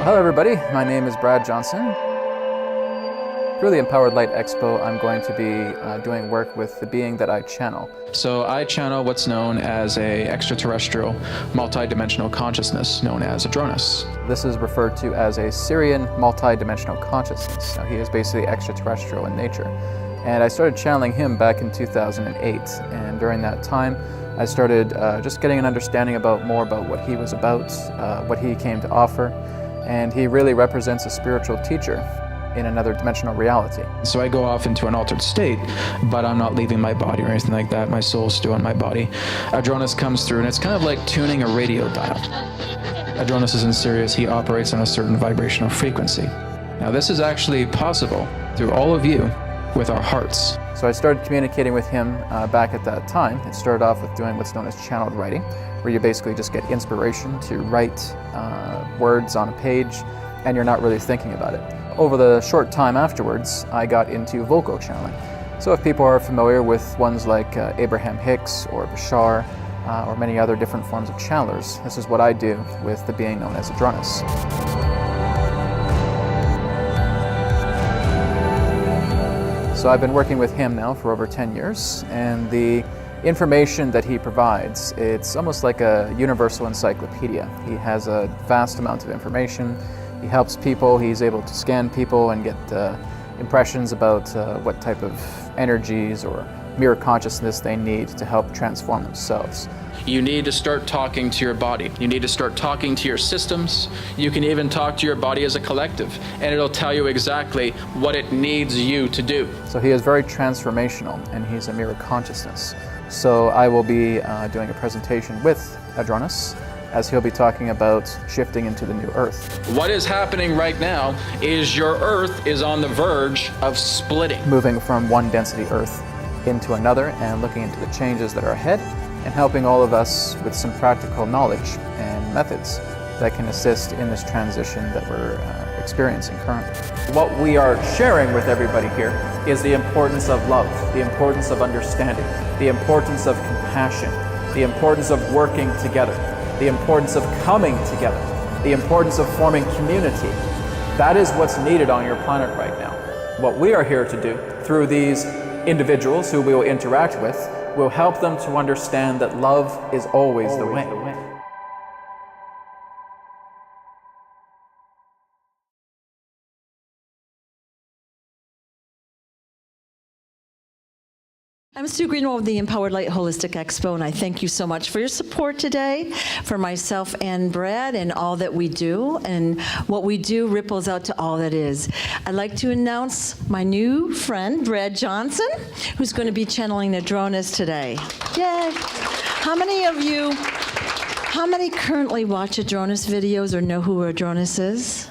Hello everybody, my name is Brad Johnson. Through the Empowered Light Expo, I'm going to be doing work with the being that I channel. So I channel what's known as a extraterrestrial, multidimensional consciousness known as Adronis. This is referred to as a Sirian multidimensional consciousness. Now, he is basically extraterrestrial in nature. And I started channeling him back in 2008. And during that time, I started just getting an understanding more about what he was about, what he came to offer. And he really represents a spiritual teacher in another dimensional reality. So I go off into an altered state, but I'm not leaving my body or anything like that. My soul's still in my body. Adronis comes through, and it's kind of like tuning a radio dial. Adronis is in Sirius. He operates on a certain vibrational frequency. Now, this is actually possible through all of you with our hearts. So I started communicating with him back at that time. It started off with doing what's known as channeled writing, where you basically just get inspiration to write words on a page, and you're not really thinking about it. Over the short time afterwards, I got into vocal channeling. So if people are familiar with ones like Abraham Hicks or Bashar or many other different forms of channelers, this is what I do with the being known as Adronis. So I've been working with him now for over 10 years, and the information that he provides, it's almost like a universal encyclopedia. He has a vast amount of information. He helps people. He's able to scan people and get impressions about what type of energies or mirror consciousness they need to help transform themselves. You need to start talking to your body. You need to start talking to your systems. You can even talk to your body as a collective, and it'll tell you exactly what it needs you to do. So he is very transformational, and he's a mirror consciousness. So I will be doing a presentation with Adronis, as he'll be talking about shifting into the new Earth. What is happening right now is your Earth is on the verge of splitting. Moving from one density Earth into another and looking into the changes that are ahead and helping all of us with some practical knowledge and methods that can assist in this transition that we're experiencing currently. What we are sharing with everybody here is the importance of love, the importance of understanding, the importance of compassion, the importance of working together, the importance of coming together, the importance of forming community. That is what's needed on your planet right now. What we are here to do through these individuals who we will interact with will help them to understand that love is always the way. I'm Sue Greenwald of the Empowered Light Holistic Expo, and I thank you so much for your support today, for myself and Brad and all that we do, and what we do ripples out to all that is. I'd like to announce my new friend, Brad Johnson, who's going to be channeling Adronis today. Yay! How many currently watch Adronis videos or know who Adronis is?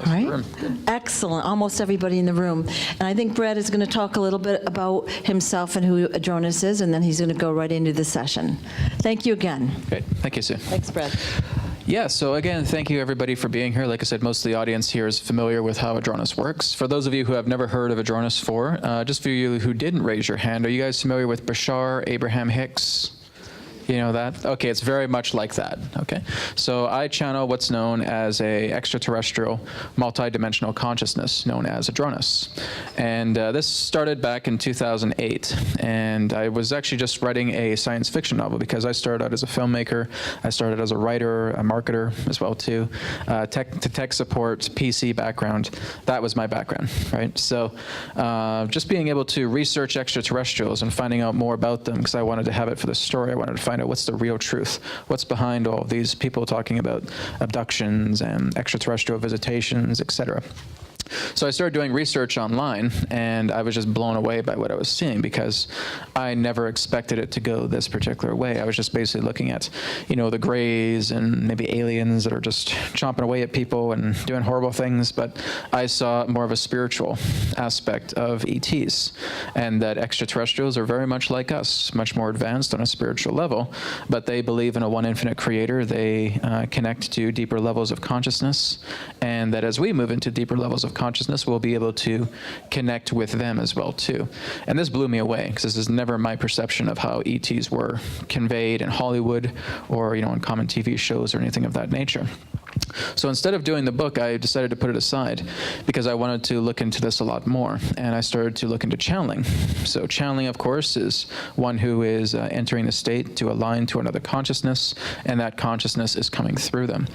Right? Excellent. Almost everybody in the room. And I think Brad is going to talk a little bit about himself and who Adronis is, and then he's going to go right into the session. Thank you again. Great. Thank you, Sue. Thanks, Brad. Yeah, so again, thank you everybody for being here. Like I said, most of the audience here is familiar with how Adronis works. For those of you who have never heard of Adronis before, just for you who didn't raise your hand, are you guys familiar with Bashar, Abraham Hicks? You know that? Okay, it's very much like that, okay? So I channel what's known as a extraterrestrial, multidimensional consciousness known as Adronis. And this started back in 2008. And I was actually just writing a science fiction novel because I started out as a filmmaker. I started as a writer, a marketer as well too. Tech support, PC background. That was my background, right? So just being able to research extraterrestrials and finding out more about them, because I wanted to have it for the story. I wanted to find out what's the real truth, what's behind all of these people talking about abductions and extraterrestrial visitations, etc. So I started doing research online, and I was just blown away by what I was seeing because I never expected it to go this particular way. I was just basically looking at, you know, the grays and maybe aliens that are just chomping away at people and doing horrible things, but I saw more of a spiritual aspect of ETs, and that extraterrestrials are very much like us, much more advanced on a spiritual level, but they believe in a one infinite creator. They connect to deeper levels of consciousness, and that as we move into deeper levels of consciousness, we'll be able to connect with them as well too. And this blew me away because this is never my perception of how ETs were conveyed in Hollywood or, you know, in common TV shows or anything of that nature. So instead of doing the book, I decided to put it aside because I wanted to look into this a lot more. And I started to look into channeling. So channeling, of course, is one who is entering the state to align to another consciousness, and that consciousness is coming through them.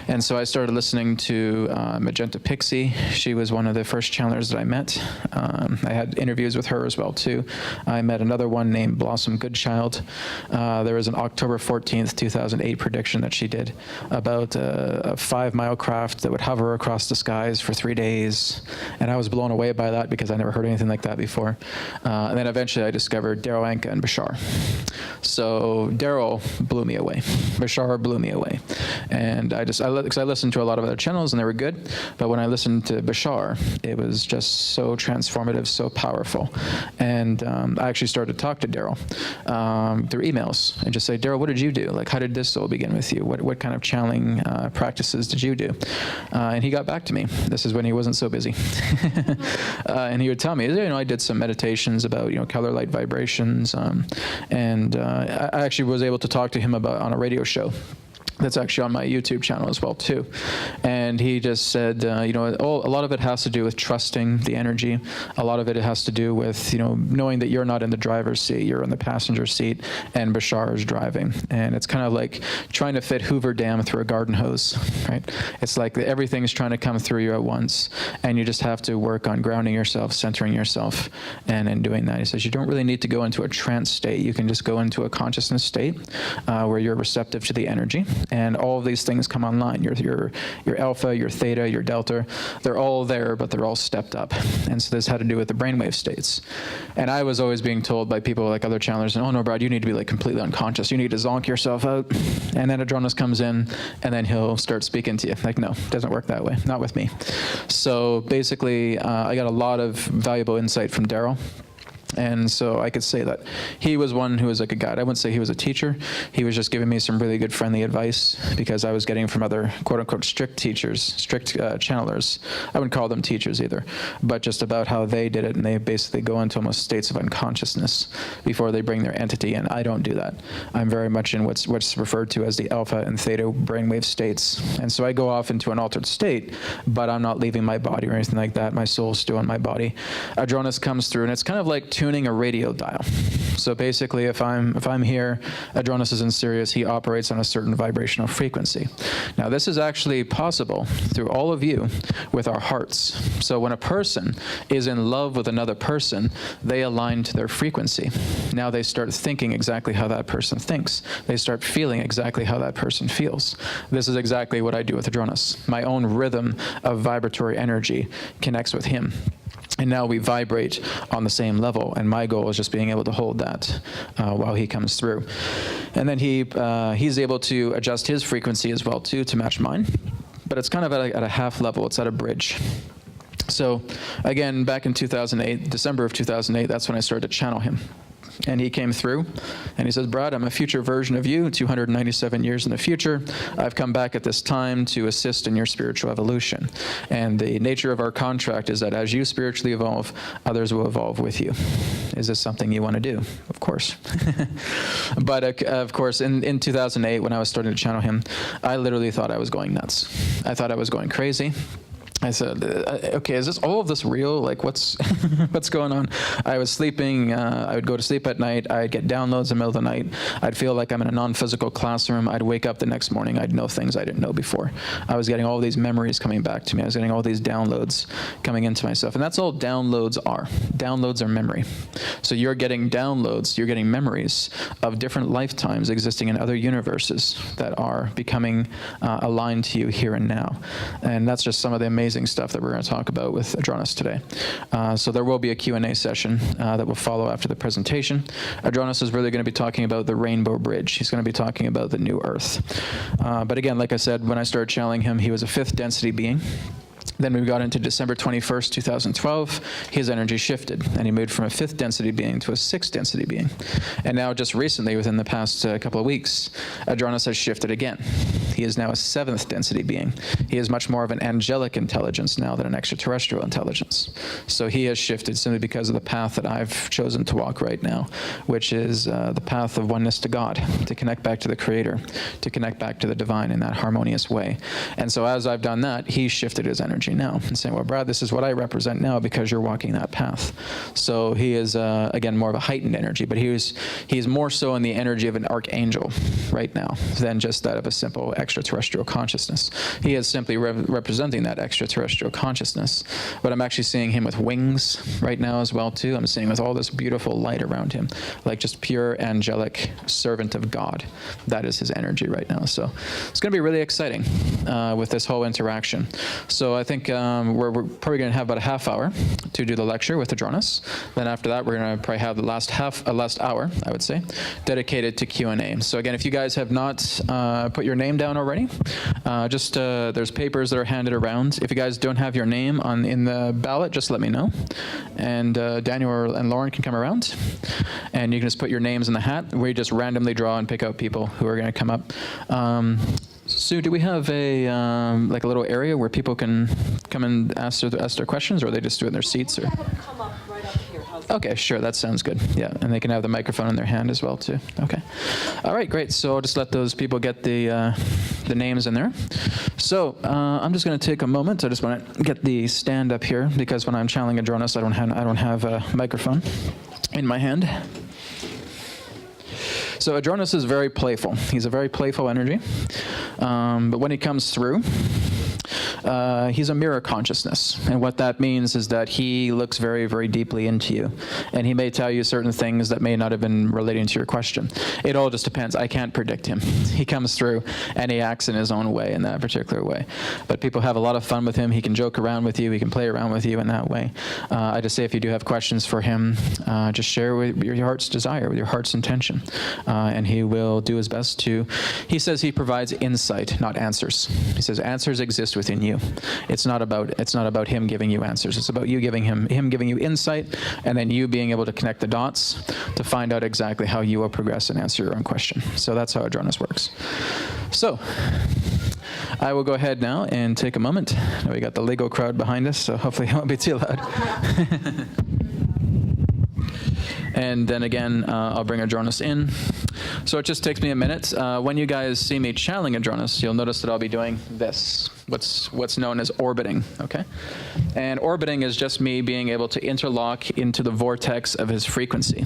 And so I started listening to Magenta Pixie. She was one of the first channelers that I met. I had interviews with her as well, too. I met another one named Blossom Goodchild. There was an October 14th, 2008 prediction that she did about a 5-mile craft that would hover across the skies for 3 days. And I was blown away by that because I never heard anything like that before. And then eventually I discovered Daryl Anka and Bashar. So Daryl blew me away. Bashar blew me away. And because I listened to a lot of other channels and they were good, but when I listened to Bashar, it was just so transformative, so powerful. And I actually started to talk to Daryl through emails and just say, Daryl, what did you do? Like, how did this soul begin with you? What kind of channeling practices did you do? And he got back to me. This is when he wasn't so busy. And he would tell me, I did some meditations about, color light vibrations. And I actually was able to talk to him about on a radio show. That's actually on my YouTube channel as well, too. And he just said, a lot of it has to do with trusting the energy. A lot of it has to do with, knowing that you're not in the driver's seat, you're in the passenger seat, and Bashar is driving. And it's kind of like trying to fit Hoover Dam through a garden hose, right? It's like everything's trying to come through you at once, and you just have to work on grounding yourself, centering yourself, and in doing that, he says, you don't really need to go into a trance state. You can just go into a consciousness state where you're receptive to the energy. And all of these things come online. Your alpha, your theta, your delta, they're all there, but they're all stepped up. And so this had to do with the brainwave states. And I was always being told by people like other channelers, oh no, Brad, you need to be like completely unconscious. You need to zonk yourself out. And then Adronis comes in, and then he'll start speaking to you. Like, no, it doesn't work that way. Not with me. So basically, I got a lot of valuable insight from Daryl. And so I could say that he was one who was like a guide. I wouldn't say he was a teacher. He was just giving me some really good friendly advice because I was getting from other quote-unquote strict teachers, strict channelers. I wouldn't call them teachers either, but just about how they did it. And they basically go into almost states of unconsciousness before they bring their entity in. I don't do that. I'm very much in what's referred to as the alpha and theta brainwave states. And so I go off into an altered state, but I'm not leaving my body or anything like that. My soul's still in my body. Adronis comes through, and it's kind of like tuning a radio dial. So basically, if I'm here, Adronis is in Sirius, he operates on a certain vibrational frequency. Now, this is actually possible through all of you with our hearts. So when a person is in love with another person, they align to their frequency. Now they start thinking exactly how that person thinks. They start feeling exactly how that person feels. This is exactly what I do with Adronis. My own rhythm of vibratory energy connects with him. And now we vibrate on the same level, and my goal is just being able to hold that while he comes through. And then he's able to adjust his frequency as well, too, to match mine. But it's kind of at a half level. It's at a bridge. So, again, back in 2008, December of 2008, that's when I started to channel him. And he came through, and he says, Brad, I'm a future version of you, 297 years in the future. I've come back at this time to assist in your spiritual evolution. And the nature of our contract is that as you spiritually evolve, others will evolve with you. Is this something you want to do? Of course. But of course, in 2008, when I was starting to channel him, I literally thought I was going nuts. I thought I was going crazy. I said, okay, is all of this real? Like, what's going on? I was sleeping. I would go to sleep at night. I'd get downloads in the middle of the night. I'd feel like I'm in a non-physical classroom. I'd wake up the next morning. I'd know things I didn't know before. I was getting all these memories coming back to me. I was getting all these downloads coming into myself. And that's all downloads are. Downloads are memory. So you're getting downloads. You're getting memories of different lifetimes existing in other universes that are becoming aligned to you here and now. And that's just some of the amazing stuff that we're going to talk about with Adronis today. So there will be a Q&A session that will follow after the presentation. Adronis is really going to be talking about the Rainbow Bridge. He's going to be talking about the New Earth. But again, like I said, when I started channeling him, he was a 5th density being. Then we got into December 21st, 2012, his energy shifted, and he moved from a 5th density being to a 6th density being. And now just recently, within the past couple of weeks, Adronis has shifted again. He is now a 7th density being. He is much more of an angelic intelligence now than an extraterrestrial intelligence. So he has shifted simply because of the path that I've chosen to walk right now, which is the path of oneness to God, to connect back to the Creator, to connect back to the divine in that harmonious way. And so as I've done that, he's shifted his energy now and saying, well, Brad, this is what I represent now because you're walking that path. So he is, again, more of a heightened energy, but he's more so in the energy of an archangel right now than just that of a simple extraterrestrial consciousness. He is simply representing that extraterrestrial consciousness, but I'm actually seeing him with wings right now as well too. I'm seeing with all this beautiful light around him, like just pure angelic servant of God. That is his energy right now. So it's going to be really exciting with this whole interaction. So I think we're probably going to have about a half hour to do the lecture with Adronis. Then after that, we're going to probably have the last hour, I would say, dedicated to Q&A. So again, if you guys have not put your name down already, there's papers that are handed around. If you guys don't have your name in the ballot, just let me know. And Daniel and Lauren can come around, and you can just put your names in the hat. We just randomly draw and pick out people who are going to come up. Sue, do we have a like a little area where people can come and ask their questions, or they just do it in their seats? Or? Come up right up here. Okay, sure, that sounds good. Yeah, and they can have the microphone in their hand as well too. Okay. All right, great. So I'll just let those people get the names in there. So I'm just going to take a moment. I just want to get the stand up here because when I'm channeling Adronis, I don't have a microphone in my hand. So Adronis is very playful. He's a very playful energy. But when he comes through, he's a mirror consciousness. And what that means is that he looks very, very deeply into you. And he may tell you certain things that may not have been relating to your question. It all just depends. I can't predict him. He comes through and he acts in his own way, in that particular way. But people have a lot of fun with him. He can joke around with you. He can play around with you in that way. I just say if you do have questions for him, just share with your heart's desire, with your heart's intention. And he will do his best to, he says he provides insight, not answers. He says answers exist within you. It's not about him giving you answers. It's about you giving him giving you insight, and then you being able to connect the dots to find out exactly how you will progress and answer your own question. So that's how Adronis works. So I will go ahead now and take a moment. Now we got the Lego crowd behind us, so hopefully it won't be too loud. And then again, I'll bring Adronis in. So it just takes me a minute. When you guys see me channeling Adronis, you'll notice that I'll be doing this, what's known as orbiting, okay? And orbiting is just me being able to interlock into the vortex of his frequency.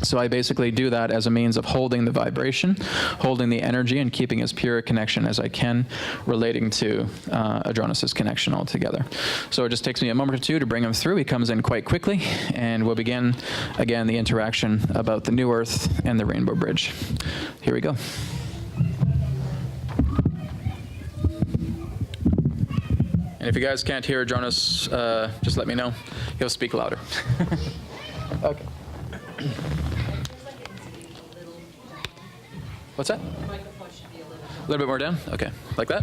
So I basically do that as a means of holding the vibration, holding the energy, and keeping as pure a connection as I can relating to Adronis' connection altogether. So it just takes me a moment or two to bring him through. He comes in quite quickly, and we'll begin, again, the interaction about the New Earth and the Rainbow Bridge. Here we go. And if you guys can't hear Adronis, just let me know. He'll speak louder. Okay. What's that? The microphone should be a little bit more down? Okay, like that?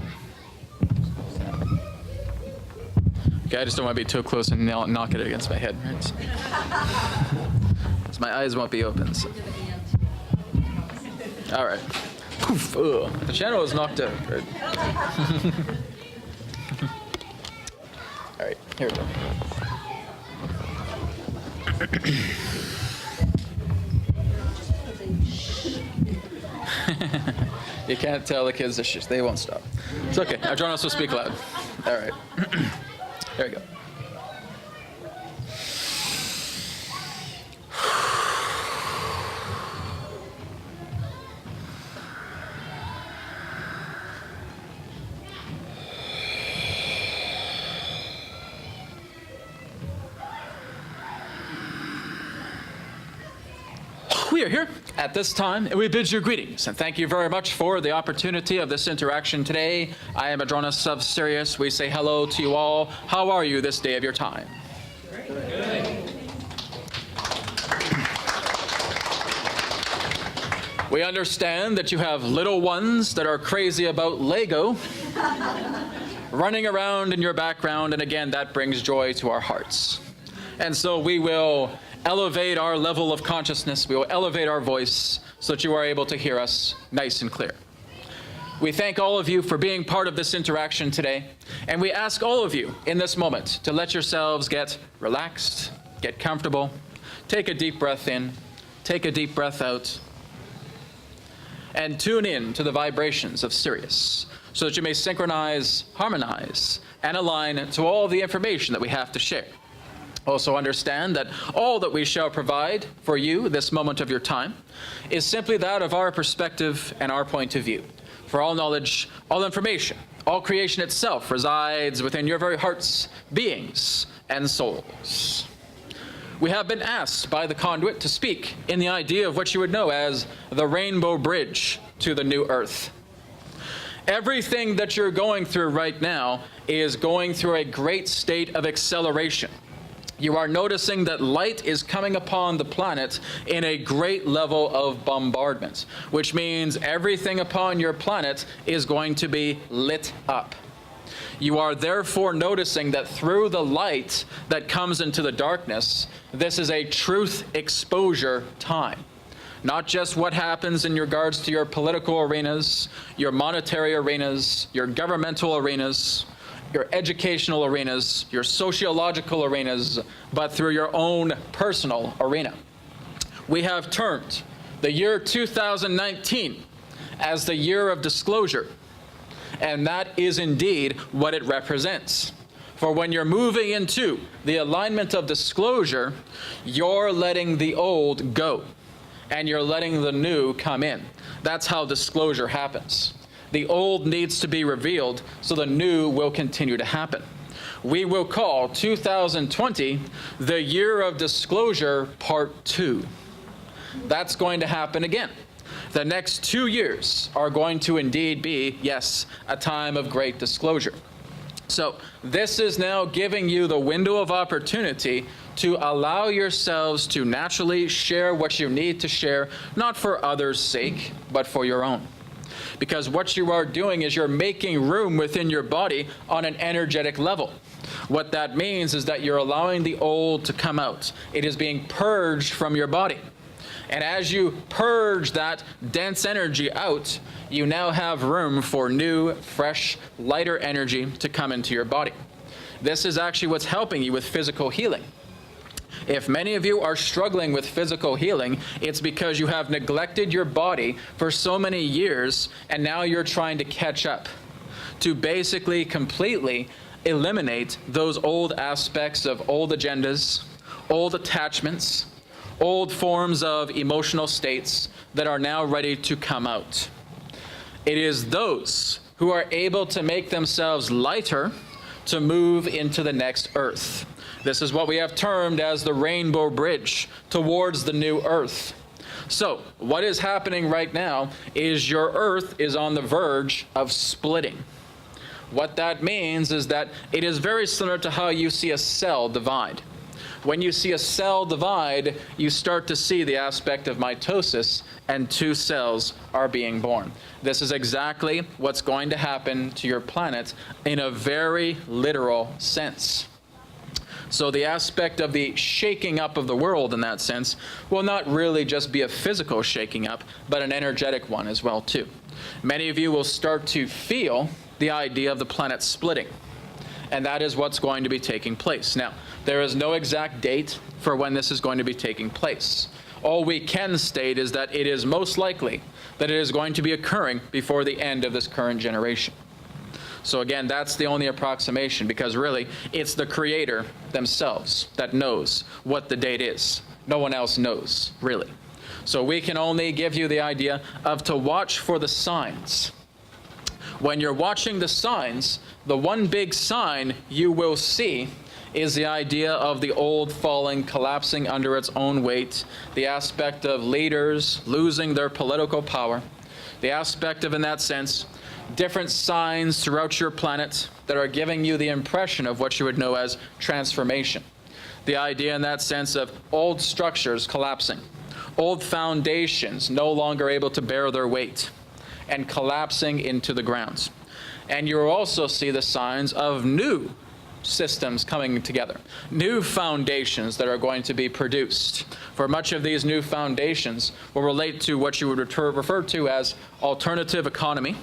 Okay, I just don't want to be too close and knock it against my head, right? So my eyes won't be open. So. All right. Poof, the channel is knocked out, right? All right, here we go. You can't tell the kids, they won't stop. It's okay. Adronis will speak loud. All right. There we go. We are here at this time, and we bid you greetings, and thank you very much for the opportunity of this interaction today. I am Adronis of Sirius. We say hello to you all. How are you this day of your time? Good. We understand that you have little ones that are crazy about Lego running around in your background, and again, that brings joy to our hearts. And so we will elevate our level of consciousness. We will elevate our voice so that you are able to hear us nice and clear. We thank all of you for being part of this interaction today, and we ask all of you in this moment to let yourselves get relaxed, get comfortable, take a deep breath in, take a deep breath out, and tune in to the vibrations of Sirius so that you may synchronize, harmonize, and align to all the information that we have to share. Also understand that all that we shall provide for you this moment of your time is simply that of our perspective and our point of view. For all knowledge, all information, all creation itself resides within your very hearts, beings, and souls. We have been asked by the conduit to speak in the idea of what you would know as the rainbow bridge to the new earth. Everything that you're going through right now is going through a great state of acceleration. You are noticing that light is coming upon the planet in a great level of bombardment, which means everything upon your planet is going to be lit up. You are therefore noticing that through the light that comes into the darkness, this is a truth exposure time. Not just what happens in regards to your political arenas, your monetary arenas, your governmental arenas, your educational arenas, your sociological arenas, but through your own personal arena. We have termed the year 2019 as the year of disclosure, and that is indeed what it represents. For when you're moving into the alignment of disclosure, you're letting the old go, and you're letting the new come in. That's how disclosure happens. The old needs to be revealed, so the new will continue to happen. We will call 2020 the year of disclosure part 2. That's going to happen again. The next 2 years are going to indeed be, yes, a time of great disclosure. So this is now giving you the window of opportunity to allow yourselves to naturally share what you need to share, not for others' sake, but for your own. Because what you are doing is you're making room within your body on an energetic level. What that means is that you're allowing the old to come out. It is being purged from your body. And as you purge that dense energy out, you now have room for new, fresh, lighter energy to come into your body. This is actually what's helping you with physical healing. If many of you are struggling with physical healing, it's because you have neglected your body for so many years, and now you're trying to catch up to basically completely eliminate those old aspects of old agendas, old attachments, old forms of emotional states that are now ready to come out. It is those who are able to make themselves lighter to move into the next earth. This is what we have termed as the rainbow bridge towards the new earth. So what is happening right now is your earth is on the verge of splitting. What that means is that it is very similar to how you see a cell divide. When you see a cell divide, you start to see the aspect of mitosis, and 2 cells are being born. This is exactly what's going to happen to your planet in a very literal sense. So the aspect of the shaking up of the world in that sense will not really just be a physical shaking up, but an energetic one as well too. Many of you will start to feel the idea of the planet splitting, and that is what's going to be taking place. Now, there is no exact date for when this is going to be taking place. All we can state is that it is most likely that it is going to be occurring before the end of this current generation. So again, that's the only approximation, because really it's the creator themselves that knows what the date is. No one else knows, really. So we can only give you the idea of to watch for the signs. When you're watching the signs, the one big sign you will see is the idea of the old falling, collapsing under its own weight, the aspect of leaders losing their political power, the aspect of, in that sense, different signs throughout your planet that are giving you the impression of what you would know as transformation. The idea in that sense of old structures collapsing, old foundations no longer able to bear their weight, and collapsing into the grounds. And you will also see the signs of new systems coming together, new foundations that are going to be produced. For much of these new foundations will relate to what you would refer to as alternative economy,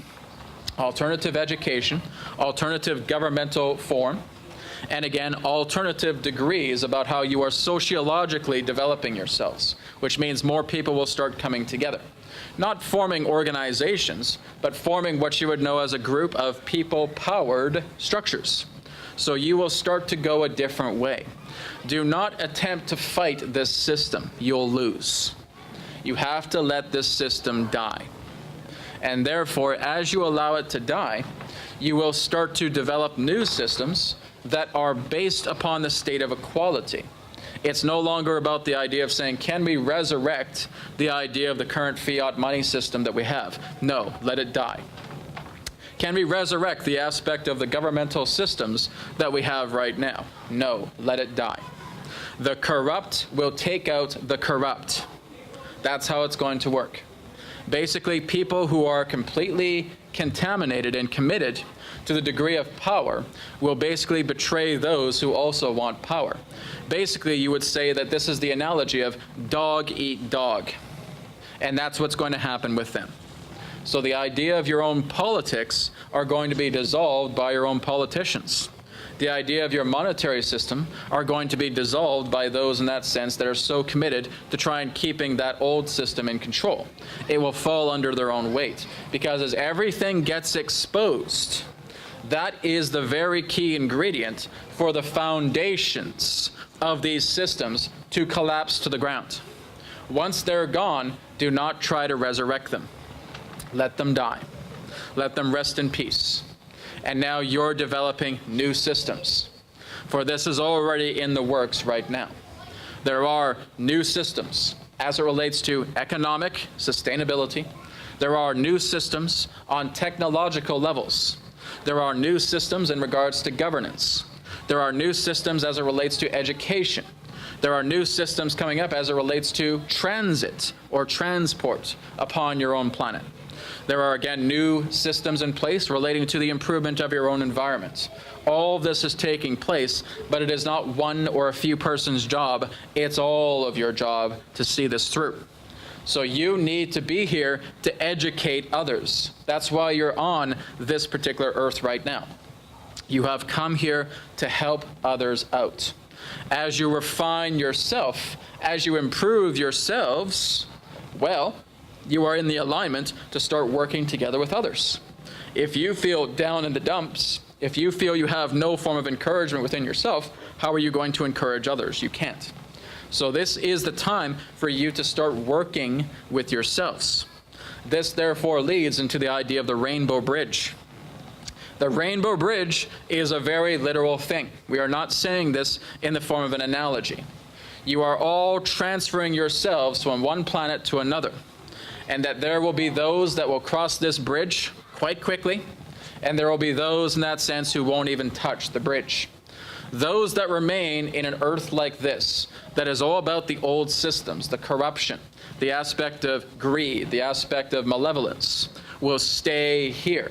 alternative education, alternative governmental form, and again, alternative degrees about how you are sociologically developing yourselves, which means more people will start coming together. Not forming organizations, but forming what you would know as a group of people-powered structures. So you will start to go a different way. Do not attempt to fight this system. You'll lose. You have to let this system die. And therefore, as you allow it to die, you will start to develop new systems that are based upon the state of equality. It's no longer about the idea of saying, can we resurrect the idea of the current fiat money system that we have? No, let it die. Can we resurrect the aspect of the governmental systems that we have right now? No, let it die. The corrupt will take out the corrupt. That's how it's going to work. Basically, people who are completely contaminated and committed to the degree of power will basically betray those who also want power. Basically, you would say that this is the analogy of dog eat dog. And that's what's going to happen with them. So the idea of your own politics are going to be dissolved by your own politicians. The idea of your monetary system are going to be dissolved by those in that sense that are so committed to try and keeping that old system in control. It will fall under their own weight, because as everything gets exposed, that is the very key ingredient for the foundations of these systems to collapse to the ground. Once they're gone, do not try to resurrect them. Let them die. Let them rest in peace. And now you're developing new systems. For this is already in the works right now. There are new systems as it relates to economic sustainability. There are new systems on technological levels. There are new systems in regards to governance. There are new systems as it relates to education. There are new systems coming up as it relates to transit or transport upon your own planet. There are, again, new systems in place relating to the improvement of your own environment. All of this is taking place, but it is not one or a few persons' job. It's all of your job to see this through. So you need to be here to educate others. That's why you're on this particular earth right now. You have come here to help others out. As you refine yourself, as you improve yourselves, well, you are in the alignment to start working together with others. If you feel down in the dumps, if you feel you have no form of encouragement within yourself, how are you going to encourage others? You can't. So this is the time for you to start working with yourselves. This therefore leads into the idea of the rainbow bridge. The rainbow bridge is a very literal thing. We are not saying this in the form of an analogy. You are all transferring yourselves from one planet to another, and that there will be those that will cross this bridge quite quickly, and there will be those in that sense who won't even touch the bridge. Those that remain in an earth like this, that is all about the old systems, the corruption, the aspect of greed, the aspect of malevolence, will stay here.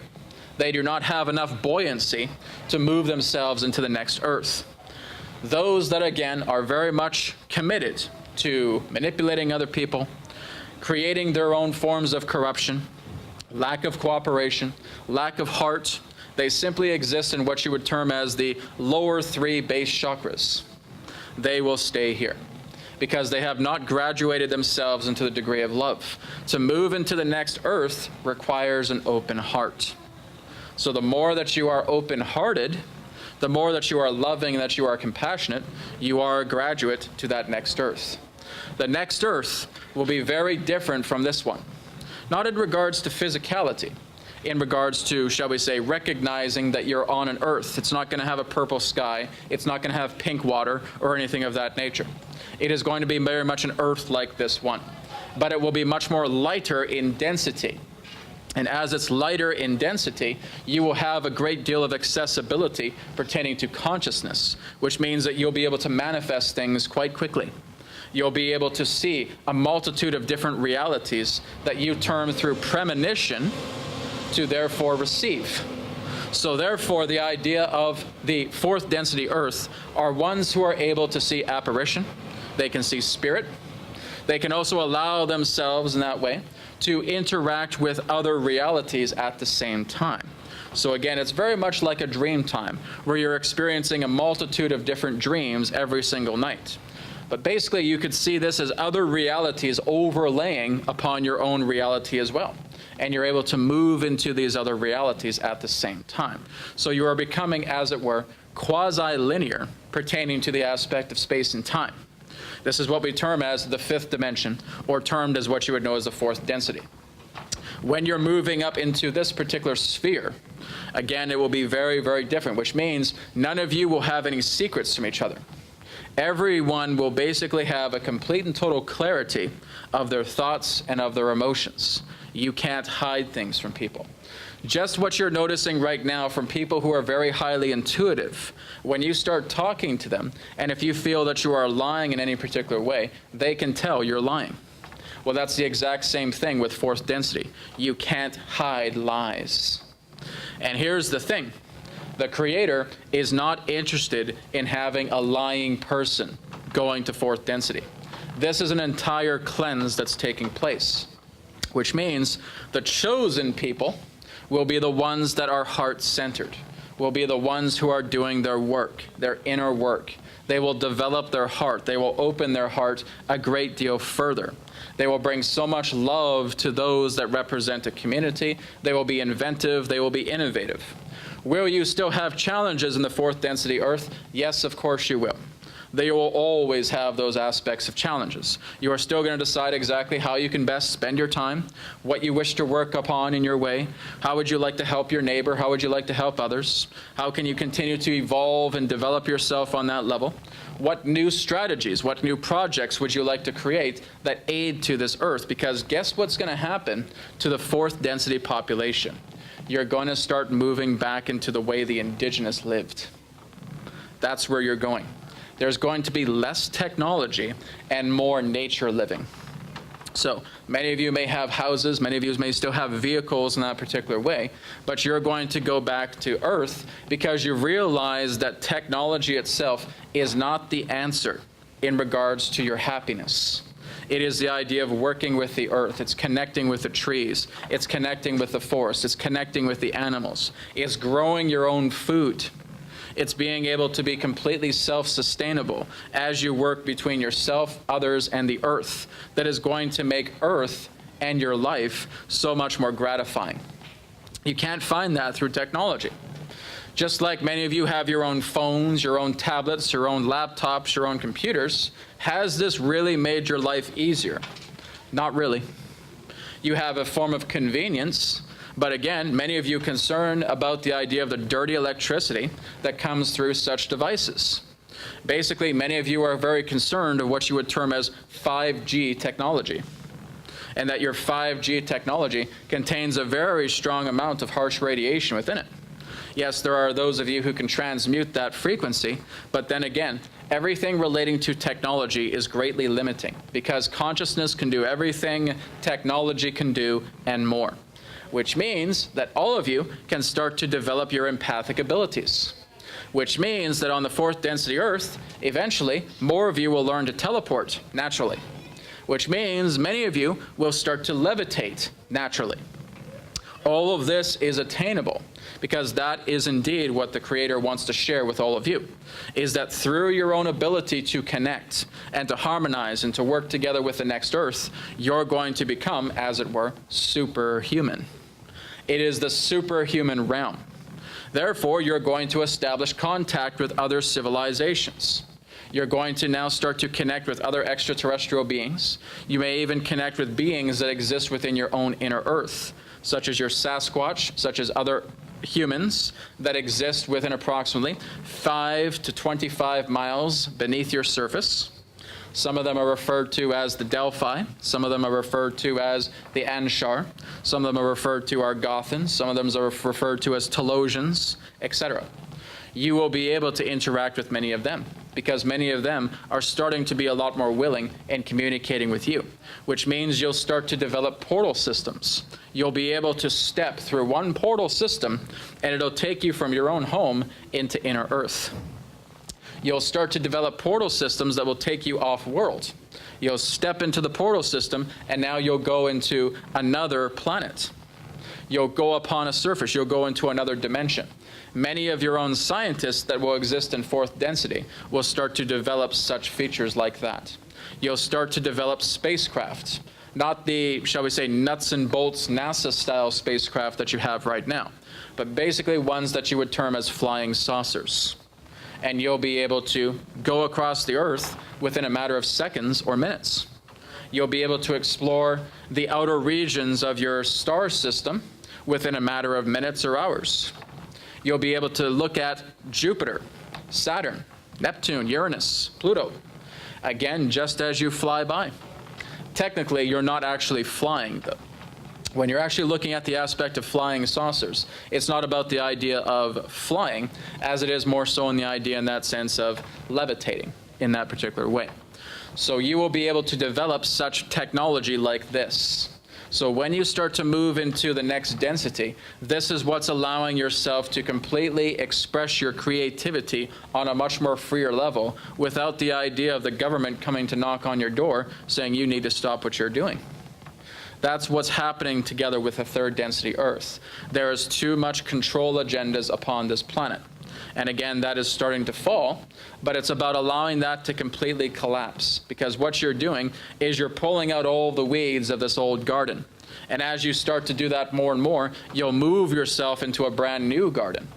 They do not have enough buoyancy to move themselves into the next earth. Those that, again, are very much committed to manipulating other people, creating their own forms of corruption, lack of cooperation, lack of heart, they simply exist in what you would term as the lower three base chakras. They will stay here because they have not graduated themselves into the degree of love. To move into the next earth requires an open heart. So the more that you are open-hearted, the more that you are loving, that you are compassionate, you are a graduate to that next earth. The next earth will be very different from this one. Not in regards to physicality, in regards to, shall we say, recognizing that you're on an earth. It's not going to have a purple sky. It's not going to have pink water or anything of that nature. It is going to be very much an earth like this one, but it will be much more lighter in density. And as it's lighter in density, you will have a great deal of accessibility pertaining to consciousness, which means that you'll be able to manifest things quite quickly. You'll be able to see a multitude of different realities that you term through premonition to therefore receive. So therefore, the idea of the fourth density earth are ones who are able to see apparition. They can see spirit. They can also allow themselves in that way to interact with other realities at the same time. So again, it's very much like a dream time, where you're experiencing a multitude of different dreams every single night. But basically, you could see this as other realities overlaying upon your own reality as well. And you're able to move into these other realities at the same time. So you are becoming, as it were, quasi-linear, pertaining to the aspect of space and time. This is what we term as the fifth dimension, or termed as what you would know as the fourth density. When you're moving up into this particular sphere, again, it will be very, very different, which means none of you will have any secrets from each other. Everyone will basically have a complete and total clarity of their thoughts and of their emotions. You can't hide things from people. Just what you're noticing right now from people who are very highly intuitive, when you start talking to them, and if you feel that you are lying in any particular way, they can tell you're lying. Well, that's the exact same thing with fourth density. You can't hide lies. And here's the thing. The Creator is not interested in having a lying person going to fourth density. This is an entire cleanse that's taking place, which means the chosen people will be the ones that are heart-centered, will be the ones who are doing their work, their inner work. They will develop their heart. They will open their heart a great deal further. They will bring so much love to those that represent a community. They will be inventive. They will be innovative. Will you still have challenges in the fourth density Earth? Yes, of course you will. They will always have those aspects of challenges. You are still going to decide exactly how you can best spend your time, what you wish to work upon in your way. How would you like to help your neighbor? How would you like to help others? How can you continue to evolve and develop yourself on that level? What new strategies, what new projects would you like to create that aid to this Earth? Because guess what's going to happen to the fourth density population? You're going to start moving back into the way the indigenous lived. That's where you're going. There's going to be less technology and more nature living. So many of you may have houses, many of you may still have vehicles in that particular way, but you're going to go back to Earth because you realize that technology itself is not the answer in regards to your happiness. It is the idea of working with the earth. It's connecting with the trees. It's connecting with the forest. It's connecting with the animals. It's growing your own food. It's being able to be completely self-sustainable as you work between yourself, others, and the earth. That is going to make earth and your life so much more gratifying. You can't find that through technology. Just like many of you have your own phones, your own tablets, your own laptops, your own computers, has this really made your life easier? Not really. You have a form of convenience. But again, many of you concerned about the idea of the dirty electricity that comes through such devices. Basically, many of you are very concerned of what you would term as 5G technology, and that your 5G technology contains a very strong amount of harsh radiation within it. Yes, there are those of you who can transmute that frequency, but then again, everything relating to technology is greatly limiting, because consciousness can do everything technology can do and more. Which means that all of you can start to develop your empathic abilities. Which means that on the fourth density Earth, eventually, more of you will learn to teleport naturally. Which means many of you will start to levitate naturally. All of this is attainable, because that is indeed what the Creator wants to share with all of you, is that through your own ability to connect and to harmonize and to work together with the next Earth, you're going to become, as it were, superhuman. It is the superhuman realm. Therefore, you're going to establish contact with other civilizations. You're going to now start to connect with other extraterrestrial beings. You may even connect with beings that exist within your own inner Earth, such as your Sasquatch, such as other humans that exist within approximately 5 to 25 miles beneath your surface. Some of them are referred to as the Delphi. Some of them are referred to as the Anshar. Some of them are referred to as Gothans. Some of them are referred to as Telosians, etc. You will be able to interact with many of them, because many of them are starting to be a lot more willing in communicating with you, which means you'll start to develop portal systems. You'll be able to step through one portal system, and it'll take you from your own home into inner Earth. You'll start to develop portal systems that will take you off-world. You'll step into the portal system, and now you'll go into another planet. You'll go upon a surface. You'll go into another dimension. Many of your own scientists that will exist in fourth density will start to develop such features like that. You'll start to develop spacecraft, not the, shall we say, nuts and bolts NASA-style spacecraft that you have right now, but basically ones that you would term as flying saucers. And you'll be able to go across the Earth within a matter of seconds or minutes. You'll be able to explore the outer regions of your star system within a matter of minutes or hours. You'll be able to look at Jupiter, Saturn, Neptune, Uranus, Pluto, again, just as you fly by. Technically, you're not actually flying, though. When you're actually looking at the aspect of flying saucers, it's not about the idea of flying, as it is more so in the idea in that sense of levitating in that particular way. So you will be able to develop such technology like this. So when you start to move into the next density, this is what's allowing yourself to completely express your creativity on a much more freer level without the idea of the government coming to knock on your door saying you need to stop what you're doing. That's what's happening together with the third density Earth. There is too much control agendas upon this planet. And again, that is starting to fall, but it's about allowing that to completely collapse, because what you're doing is you're pulling out all the weeds of this old garden. And as you start to do that more and more, you'll move yourself into a brand new garden,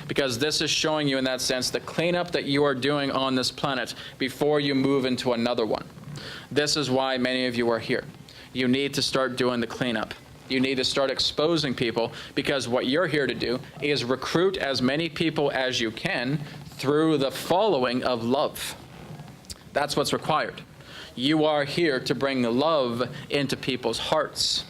because this is showing you in that sense the cleanup that you are doing on this planet before you move into another one. This is why many of you are here. You need to start doing the cleanup. You need to start exposing people, because what you're here to do is recruit as many people as you can through the following of love. That's what's required. You are here to bring love into people's hearts.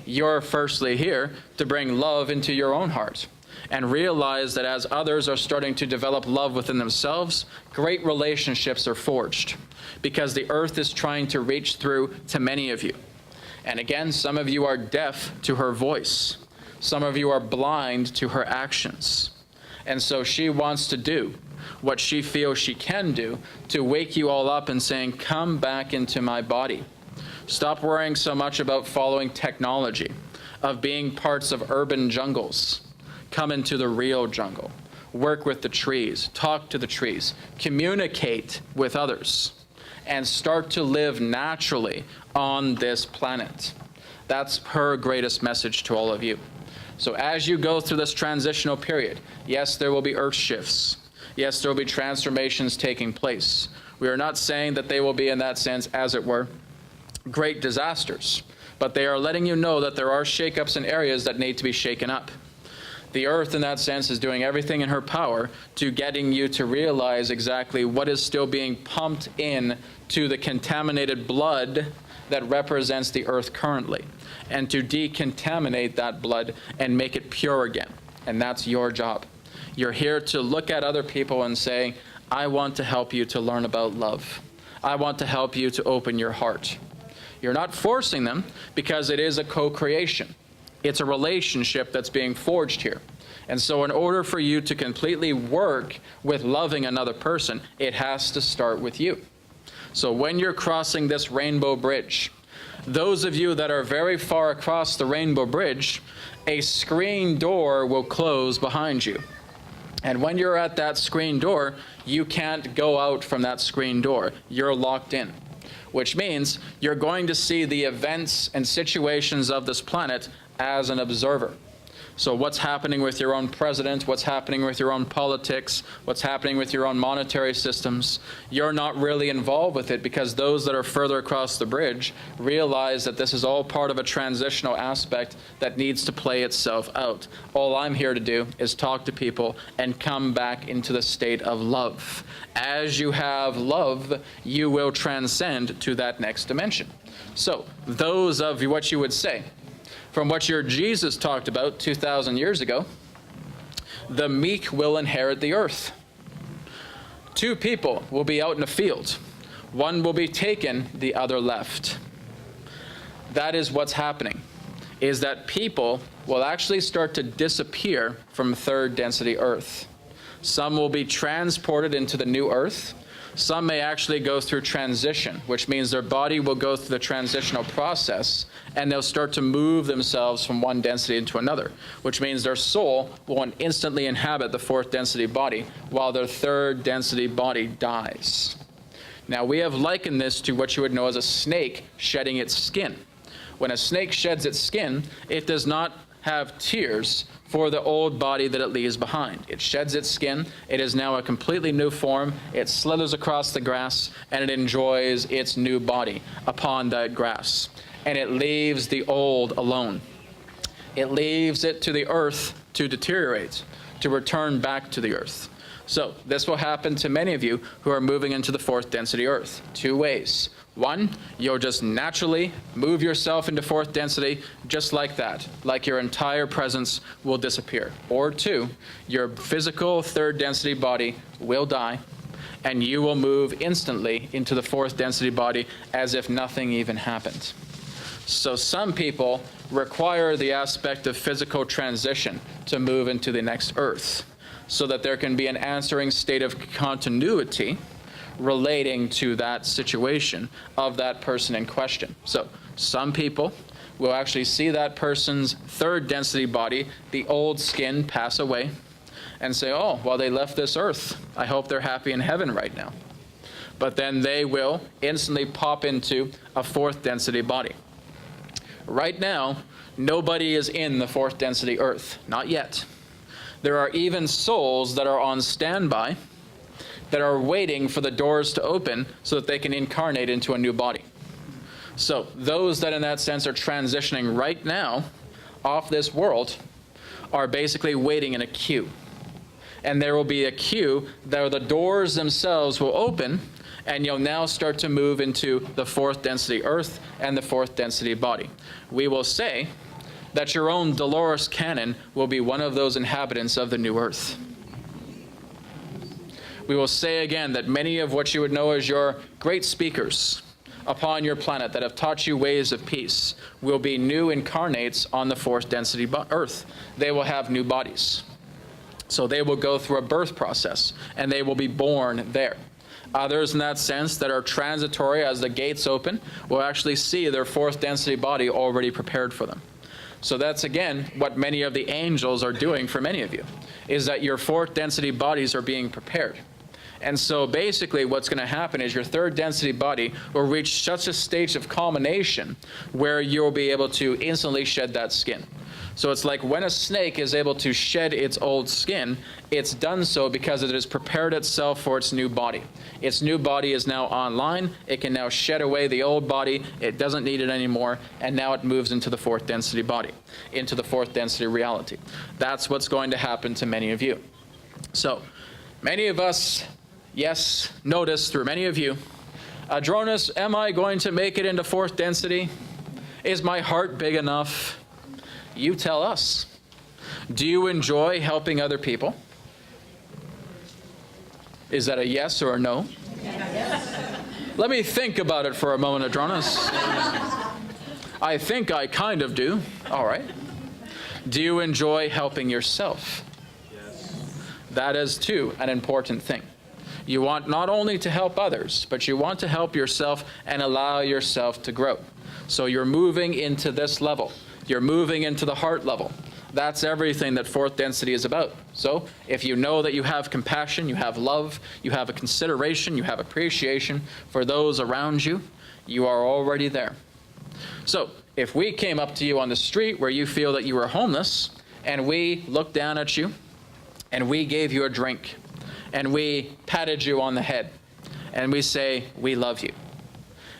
You're firstly here to bring love into your own heart and realize that as others are starting to develop love within themselves, great relationships are forged, because the earth is trying to reach through to many of you. And again, some of you are deaf to her voice. Some of you are blind to her actions. And so she wants to do what she feels she can do to wake you all up and saying, come back into my body. Stop worrying so much about following technology, of being parts of urban jungles. Come into the real jungle. Work with the trees. Talk to the trees. Communicate with others. And start to live naturally on this planet. That's her greatest message to all of you. So as you go through this transitional period, yes, there will be earth shifts. Yes, there will be transformations taking place. We are not saying that they will be, in that sense, as it were, great disasters, but they are letting you know that there are shakeups in areas that need to be shaken up. The earth, in that sense, is doing everything in her power to getting you to realize exactly what is still being pumped in to the contaminated blood that represents the earth currently, and to decontaminate that blood and make it pure again. And that's your job. You're here to look at other people and say, I want to help you to learn about love. I want to help you to open your heart. You're not forcing them, because it is a co-creation. It's a relationship that's being forged here. And so in order for you to completely work with loving another person, it has to start with you. So when you're crossing this rainbow bridge, those of you that are very far across the rainbow bridge, a screen door will close behind you. And when you're at that screen door, you can't go out from that screen door. You're locked in, which means you're going to see the events and situations of this planet as an observer. So what's happening with your own president, what's happening with your own politics, what's happening with your own monetary systems, you're not really involved with it, because those that are further across the bridge realize that this is all part of a transitional aspect that needs to play itself out. All I'm here to do is talk to people and come back into the state of love. As you have love, you will transcend to that next dimension. So those of you, what you would say, from what your Jesus talked about 2,000 years ago, the meek will inherit the earth. Two people will be out in a field. One will be taken, the other left. That is what's happening, is that people will actually start to disappear from third density earth. Some will be transported into the new earth. Some may actually go through transition, which means their body will go through the transitional process, and they'll start to move themselves from one density into another, which means their soul will instantly inhabit the fourth density body while their third density body dies. Now, we have likened this to what you would know as a snake shedding its skin. When a snake sheds its skin, it does not have tears for the old body that it leaves behind. It sheds its skin. It is now a completely new form. It slithers across the grass, and it enjoys its new body upon that grass. And it leaves the old alone. It leaves it to the earth to deteriorate, to return back to the earth. So this will happen to many of you who are moving into the fourth density earth. Two ways. One, you'll just naturally move yourself into fourth density just like that, like your entire presence will disappear. Or two, your physical third density body will die, and you will move instantly into the fourth density body as if nothing even happened. So some people require the aspect of physical transition to move into the next earth, so that there can be an answering state of continuity relating to that situation of that person in question. So some people will actually see that person's third density body, the old skin, pass away and say, oh, well, they left this earth. I hope they're happy in heaven right now. But then they will instantly pop into a fourth density body. Right now, nobody is in the fourth density earth. Not yet. There are even souls that are on standby that are waiting for the doors to open so that they can incarnate into a new body. So those that in that sense are transitioning right now off this world are basically waiting in a queue. And there will be a queue that the doors themselves will open, and you'll now start to move into the fourth density earth and the fourth density body. We will say that your own Dolores Cannon will be one of those inhabitants of the new earth. We will say again that many of what you would know as your great speakers upon your planet that have taught you ways of peace will be new incarnates on the fourth density earth. They will have new bodies. So they will go through a birth process, and they will be born there. Others in that sense that are transitory as the gates open will actually see their fourth density body already prepared for them. So that's, again, what many of the angels are doing for many of you, is that your fourth density bodies are being prepared. And so basically what's going to happen is your third density body will reach such a stage of culmination where you'll be able to instantly shed that skin. So it's like when a snake is able to shed its old skin, it's done so because it has prepared itself for its new body. Its new body is now online. It can now shed away the old body. It doesn't need it anymore. And now it moves into the fourth density body, into the fourth density reality. That's what's going to happen to many of you. So many of us, yes, notice through many of you, Adronis, am I going to make it into fourth density? Is my heart big enough? You tell us. Do you enjoy helping other people? Is that a yes or a no? Yes. Let me think about it for a moment, Adronis. I think I kind of do. All right. Do you enjoy helping yourself? Yes. That is, too, an important thing. You want not only to help others, but you want to help yourself and allow yourself to grow. So you're moving into this level. You're moving into the heart level. That's everything that fourth density is about. So if you know that you have compassion, you have love, you have a consideration, you have appreciation for those around you, you are already there. So if we came up to you on the street where you feel that you were homeless, and we looked down at you, and we gave you a drink, and we patted you on the head, and we say, we love you,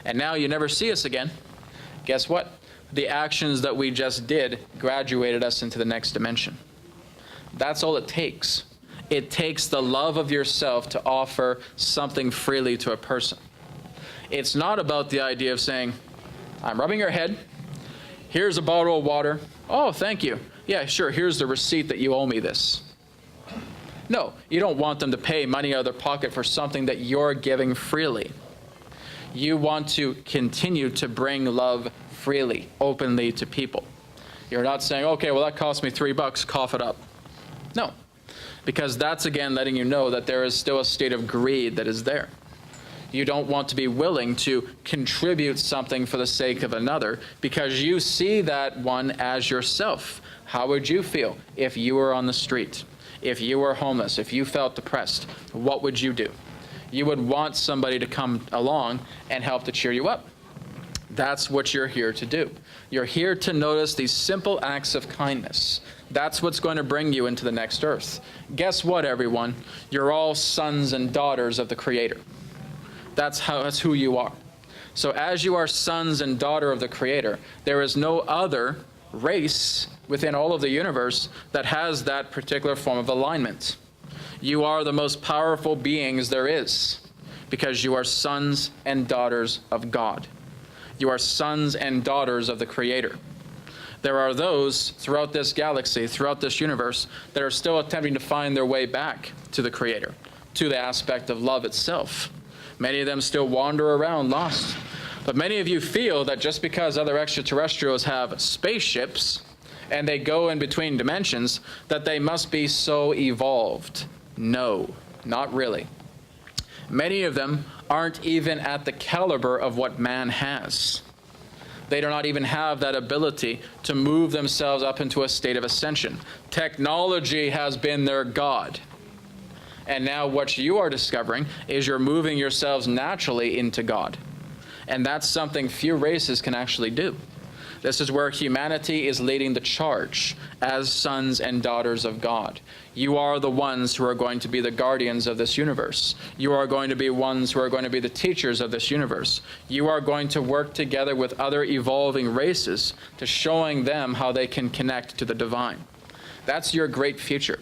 and now you never see us again, guess what? The actions that we just did graduated us into the next dimension. That's all it takes. It takes the love of yourself to offer something freely to a person. It's not about the idea of saying, I'm rubbing your head, here's a bottle of water, oh, thank you. Yeah, sure, here's the receipt that you owe me this. No, you don't want them to pay money out of their pocket for something that you're giving freely. You want to continue to bring love freely, openly to people. You're not saying, okay, well, that cost me $3, cough it up. No, because that's, again, letting you know that there is still a state of greed that is there. You don't want to be willing to contribute something for the sake of another because you see that one as yourself. How would you feel if you were on the street, if you were homeless, if you felt depressed? What would you do? You would want somebody to come along and help to cheer you up. That's what you're here to do. You're here to notice these simple acts of kindness. That's what's going to bring you into the next earth. Guess what, everyone? You're all sons and daughters of the Creator. That's who you are. So as you are sons and daughter of the Creator, there is no other race within all of the universe that has that particular form of alignment. You are the most powerful beings there is because you are sons and daughters of God. You are sons and daughters of the Creator. There are those throughout this galaxy, throughout this universe, that are still attempting to find their way back to the Creator, to the aspect of love itself. Many of them still wander around lost. But many of you feel that just because other extraterrestrials have spaceships and they go in between dimensions, that they must be so evolved. No, not really. Many of them aren't even at the caliber of what man has. They do not even have that ability to move themselves up into a state of ascension. Technology has been their God. And now what you are discovering is you're moving yourselves naturally into God. And that's something few races can actually do. This is where humanity is leading the charge as sons and daughters of God. You are the ones who are going to be the guardians of this universe. You are going to be ones who are going to be the teachers of this universe. You are going to work together with other evolving races to showing them how they can connect to the divine. That's your great future.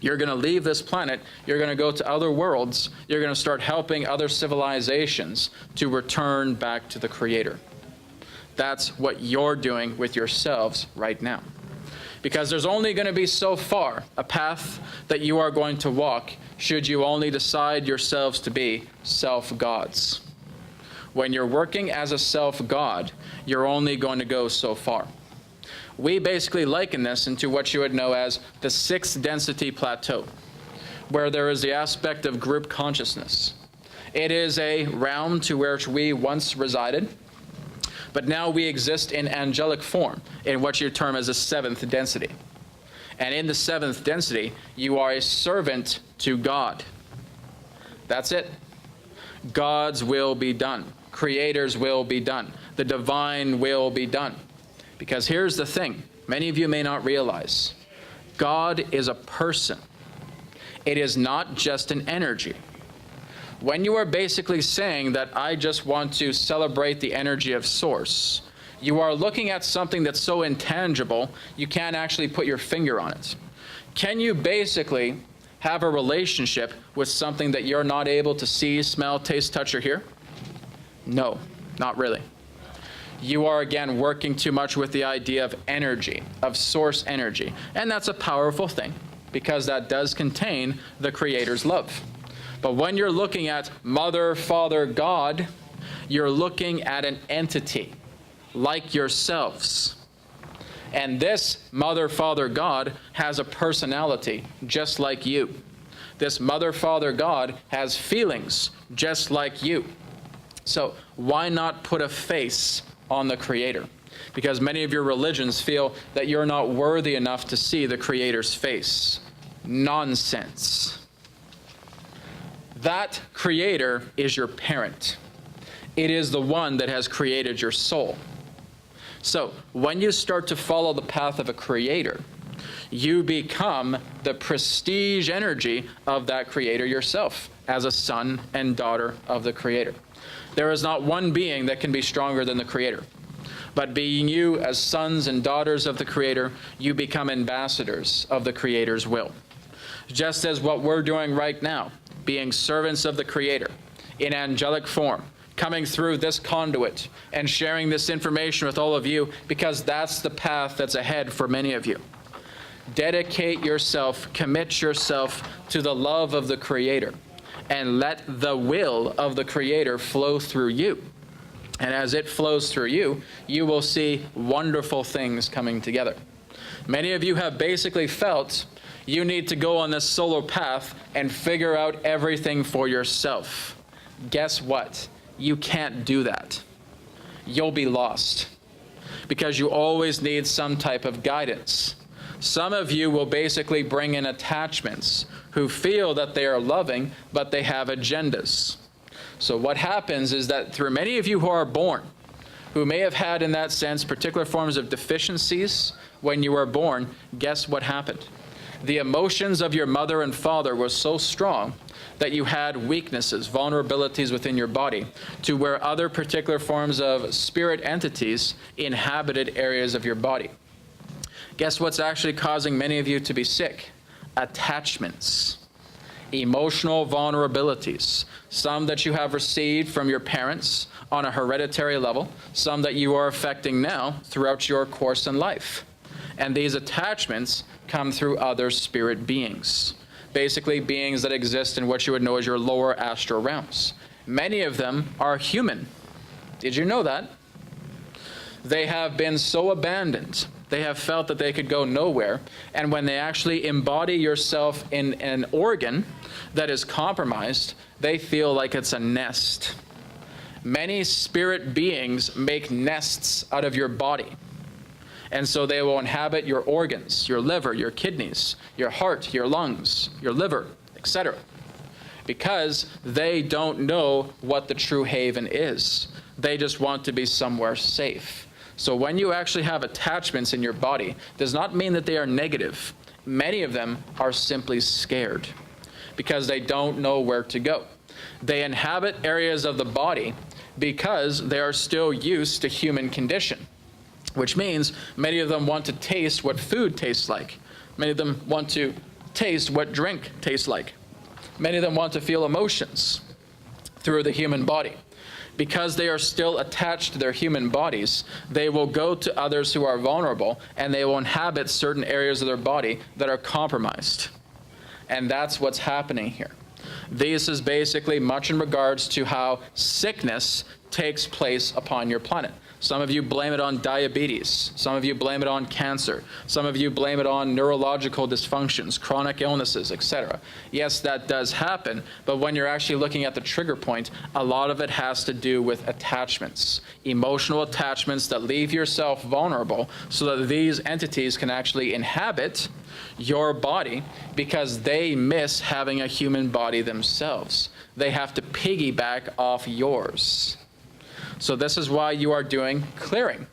You're going to leave this planet, you're going to go to other worlds, you're going to start helping other civilizations to return back to the Creator. That's what you're doing with yourselves right now. Because there's only going to be so far a path that you are going to walk should you only decide yourselves to be self-gods. When you're working as a self-god, you're only going to go so far. We basically liken this into what you would know as the sixth density plateau, where there is the aspect of group consciousness. It is a realm to which we once resided, but now we exist in angelic form, in what you term as a seventh density. And in the seventh density, you are a servant to God. That's it. God's will be done. Creator's will be done. The divine will be done. Because here's the thing, many of you may not realize, God is a person. It is not just an energy. When you are basically saying that I just want to celebrate the energy of Source, you are looking at something that's so intangible, you can't actually put your finger on it. Can you basically have a relationship with something that you're not able to see, smell, taste, touch, or hear? No, not really. You are, again, working too much with the idea of energy, of source energy. And that's a powerful thing, because that does contain the Creator's love. But when you're looking at Mother, Father, God, you're looking at an entity like yourselves. And this Mother, Father, God has a personality just like you. This Mother, Father, God has feelings just like you. So why not put a face on the Creator? Because many of your religions feel that you're not worthy enough to see the Creator's face. Nonsense. That Creator is your parent. It is the one that has created your soul. So when you start to follow the path of a Creator, you become the prestige energy of that Creator yourself as a son and daughter of the Creator. There is not one being that can be stronger than the Creator. But being you as sons and daughters of the Creator, you become ambassadors of the Creator's will. Just as what we're doing right now, being servants of the Creator in angelic form, coming through this conduit and sharing this information with all of you, because that's the path that's ahead for many of you. Dedicate yourself, commit yourself to the love of the Creator, and let the will of the Creator flow through you. And as it flows through you, you will see wonderful things coming together. Many of you have basically felt you need to go on this solo path and figure out everything for yourself. Guess what? You can't do that. You'll be lost because you always need some type of guidance. Some of you will basically bring in attachments who feel that they are loving, but they have agendas. So what happens is that through many of you who are born, who may have had in that sense particular forms of deficiencies when you were born, guess what happened? The emotions of your mother and father were so strong that you had weaknesses, vulnerabilities within your body to where other particular forms of spirit entities inhabited areas of your body. Guess what's actually causing many of you to be sick? Attachments, emotional vulnerabilities, some that you have received from your parents on a hereditary level, some that you are affecting now throughout your course in life. And these attachments come through other spirit beings, basically beings that exist in what you would know as your lower astral realms. Many of them are human. Did you know that? They have been so abandoned. They have felt that they could go nowhere. And when they actually embody yourself in an organ that is compromised, they feel like it's a nest. Many spirit beings make nests out of your body. And so they will inhabit your organs, your liver, your kidneys, your heart, your lungs, your liver, etc. Because they don't know what the true haven is. They just want to be somewhere safe. So when you actually have attachments in your body, does not mean that they are negative. Many of them are simply scared because they don't know where to go. They inhabit areas of the body because they are still used to human condition, which means many of them want to taste what food tastes like. Many of them want to taste what drink tastes like. Many of them want to feel emotions through the human body. Because they are still attached to their human bodies, they will go to others who are vulnerable and they will inhabit certain areas of their body that are compromised. And that's what's happening here. This is basically much in regards to how sickness takes place upon your planet. Some of you blame it on diabetes. Some of you blame it on cancer. Some of you blame it on neurological dysfunctions, chronic illnesses, etc. Yes, that does happen, but when you're actually looking at the trigger point, a lot of it has to do with attachments, emotional attachments that leave yourself vulnerable so that these entities can actually inhabit your body because they miss having a human body themselves. They have to piggyback off yours. So this is why you are doing clearing.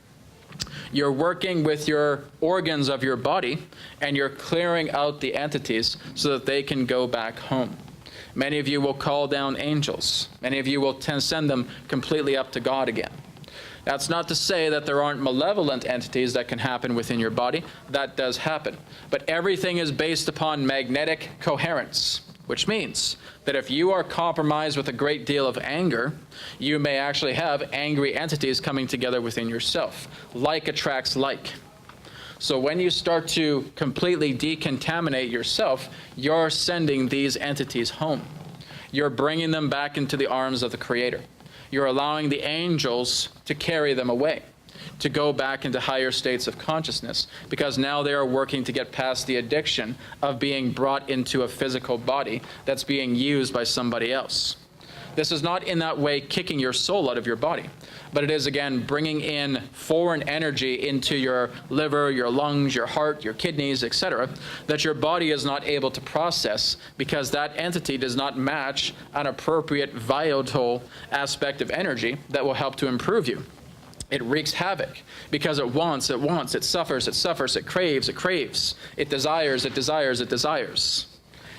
You're working with your organs of your body and you're clearing out the entities so that they can go back home. Many of you will call down angels. Many of you will send them completely up to God again. That's not to say that there aren't malevolent entities that can happen within your body. That does happen. But everything is based upon magnetic coherence, which means that if you are compromised with a great deal of anger, you may actually have angry entities coming together within yourself. Like attracts like. So when you start to completely decontaminate yourself, you're sending these entities home. You're bringing them back into the arms of the Creator. You're allowing the angels to carry them away, to go back into higher states of consciousness, because now they are working to get past the addiction of being brought into a physical body that's being used by somebody else. This is not in that way kicking your soul out of your body, but it is again bringing in foreign energy into your liver, your lungs, your heart, your kidneys, etc., that your body is not able to process because that entity does not match an appropriate vital aspect of energy that will help to improve you. It wreaks havoc because it wants, it suffers, it craves, it desires,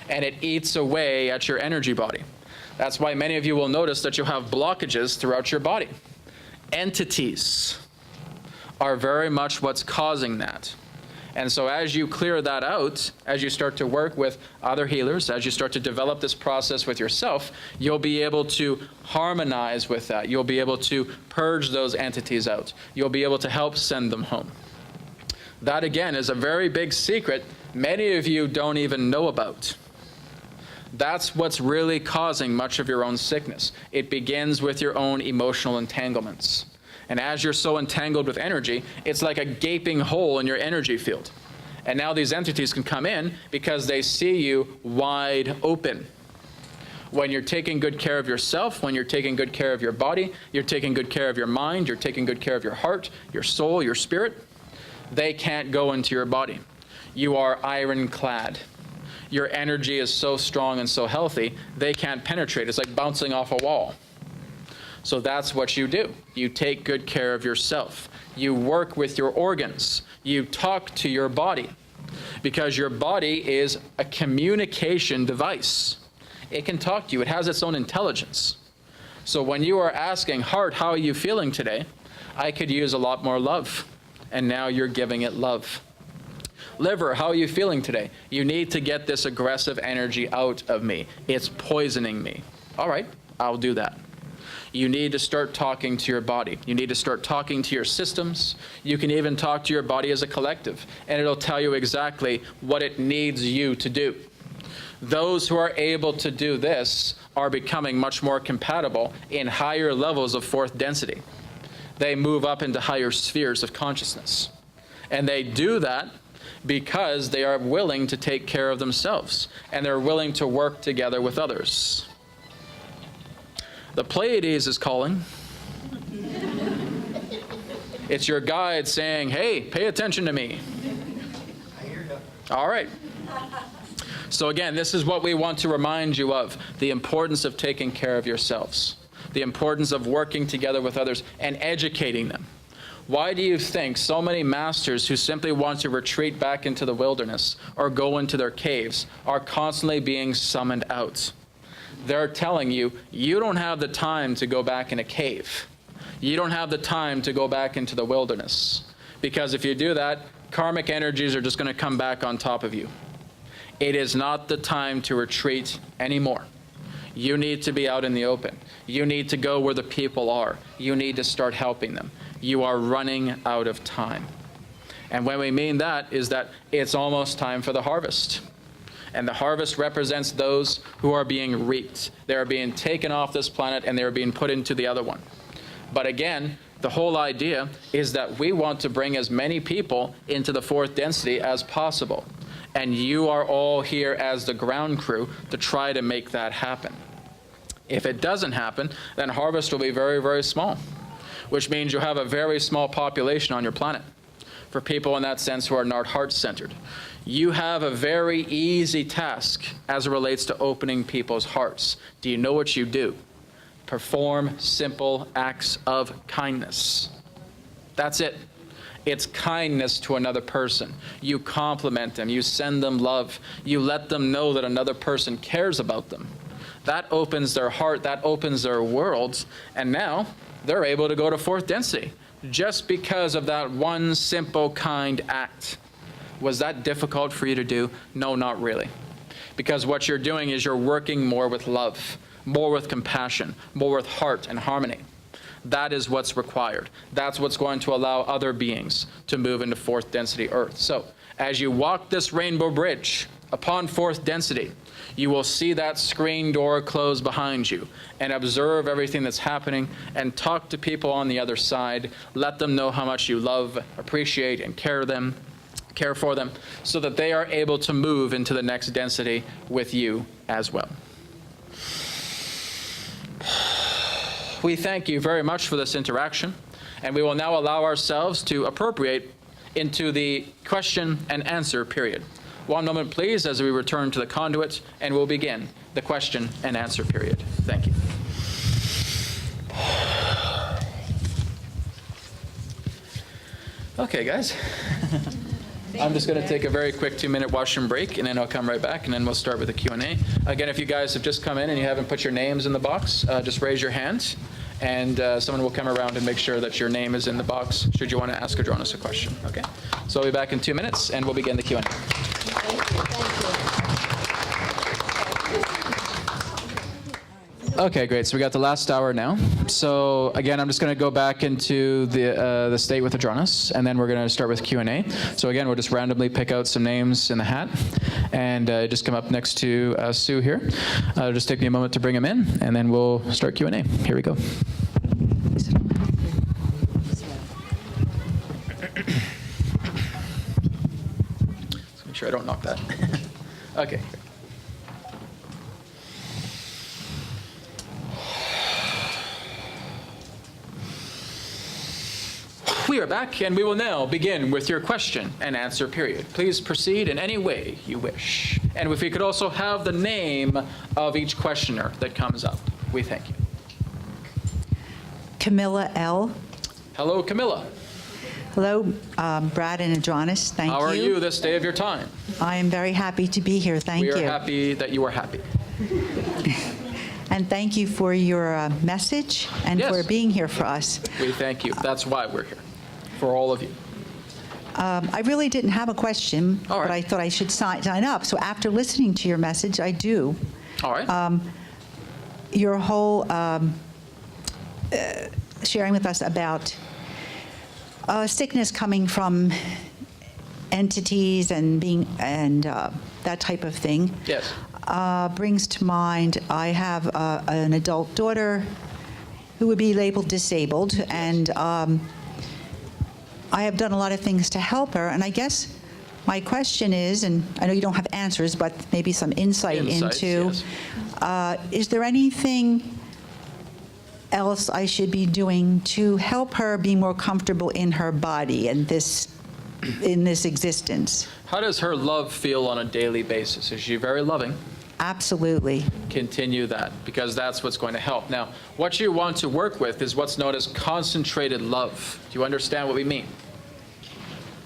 and it eats away at your energy body. That's why many of you will notice that you'll have blockages throughout your body. Entities are very much what's causing that. And so as you clear that out, as you start to work with other healers, as you start to develop this process with yourself, you'll be able to harmonize with that. You'll be able to purge those entities out. You'll be able to help send them home. That, again, is a very big secret many of you don't even know about. That's what's really causing much of your own sickness. It begins with your own emotional entanglements. And as you're so entangled with energy, it's like a gaping hole in your energy field. And now these entities can come in because they see you wide open. When you're taking good care of yourself, when you're taking good care of your body, you're taking good care of your mind, you're taking good care of your heart, your soul, your spirit, they can't go into your body. You are ironclad. Your energy is so strong and so healthy, they can't penetrate. It's like bouncing off a wall. So that's what you do. You take good care of yourself. You work with your organs. You talk to your body, because your body is a communication device. It can talk to you. It has its own intelligence. So when you are asking, heart, how are you feeling today? I could use a lot more love. And now you're giving it love. Liver, how are you feeling today? You need to get this aggressive energy out of me. It's poisoning me. All right, I'll do that. You need to start talking to your body. You need to start talking to your systems. You can even talk to your body as a collective, and it'll tell you exactly what it needs you to do. Those who are able to do this are becoming much more compatible in higher levels of fourth density. They move up into higher spheres of consciousness. And they do that because they are willing to take care of themselves, and they're willing to work together with others. The Pleiades is calling. It's your guide saying, hey, pay attention to me. All right. So again, this is what we want to remind you of, the importance of taking care of yourselves, the importance of working together with others and educating them. Why do you think so many masters who simply want to retreat back into the wilderness or go into their caves are constantly being summoned out? They're telling you, you don't have the time to go back in a cave. You don't have the time to go back into the wilderness. Because if you do that, karmic energies are just going to come back on top of you. It is not the time to retreat anymore. You need to be out in the open. You need to go where the people are. You need to start helping them. You are running out of time. And when we mean that is that it's almost time for the harvest. And the harvest represents those who are being reaped. They are being taken off this planet and they are being put into the other one. But again, the whole idea is that we want to bring as many people into the fourth density as possible. And you are all here as the ground crew to try to make that happen. If it doesn't happen, then harvest will be very, very small, which means you'll have a very small population on your planet for people in that sense who are not heart-centered. You have a very easy task as it relates to opening people's hearts. Do you know what you do? Perform simple acts of kindness. That's it. It's kindness to another person. You compliment them. You send them love. You let them know that another person cares about them. That opens their heart. That opens their worlds. And now they're able to go to fourth density just because of that one simple, kind act. Was that difficult for you to do? No, not really. Because what you're doing is you're working more with love, more with compassion, more with heart and harmony. That is what's required. That's what's going to allow other beings to move into fourth density Earth. So as you walk this rainbow bridge upon fourth density, you will see that screen door close behind you and observe everything that's happening and talk to people on the other side. Let them know how much you love, appreciate, and care for them so that they are able to move into the next density with you as well. We thank you very much for this interaction, and we will now allow ourselves to appropriate into the question and answer period. One moment, please, as we return to the conduit, and we'll begin the question and answer period. Thank you. Okay, guys. I'm just going to take a very quick 2-minute washroom break, and then I'll come right back, and then we'll start with the Q&A. Again, if you guys have just come in and you haven't put your names in the box, just raise your hand, and someone will come around and make sure that your name is in the box should you want to ask Adronis a question. Okay? So I'll be back in 2 minutes, and we'll begin the Q&A. Thank you. Okay, great. So we got the last hour now. So again, I'm just going to go back into the state with Adronis, and then we're going to start with Q&A. So again, we'll just randomly pick out some names in the hat, and just come up next to Sue here. It'll just take me a moment to bring him in, and then we'll start Q&A. Here we go. Let's make sure I don't knock that. Okay. We are back, and we will now begin with your question and answer period. Please proceed in any way you wish. And if we could also have the name of each questioner that comes up, we thank you. Camilla L. Hello, Camilla. Hello, Brad and Adronis. Thank you. How are you this day of your time? I am very happy to be here. Thank you. We are happy that you are happy. And thank you for your message and Yes. for being here for us. We thank you. That's why we're here, for all of you. I really didn't have a question, All right. but I thought I should sign up. So after listening to your message, I do. All right. Your whole sharing with us about sickness coming from entities and being and that type of thing. Yes. Brings to mind, I have an adult daughter who would be labeled disabled, and I have done a lot of things to help her. And I guess my question is, and I know you don't have answers, but maybe some insight Insights, into, yes. Is there anything else I should be doing to help her be more comfortable in her body and in this existence? How does her love feel on a daily basis? Is she very loving? Absolutely. Continue that, because that's what's going to help. Now, what you want to work with is what's known as concentrated love. Do you understand what we mean?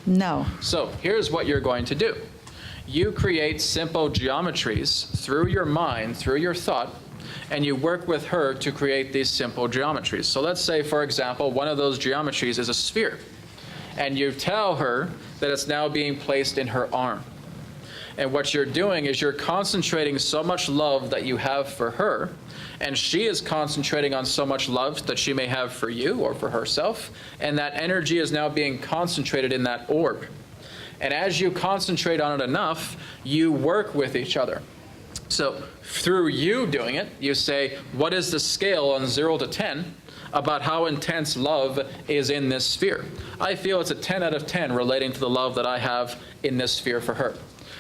No. So here's what you're going to do. You create simple geometries through your mind, through your thought, and you work with her to create these simple geometries. So let's say, for example, one of those geometries is a sphere. And you tell her that it's now being placed in her arm. And what you're doing is you're concentrating so much love that you have for her, and she is concentrating on so much love that she may have for you or for herself, and that energy is now being concentrated in that orb. And as you concentrate on it enough, you work with each other. So through you doing it, you say, what is the scale on 0 to 10 about how intense love is in this sphere? I feel it's a 10 out of 10 relating to the love that I have in this sphere for her.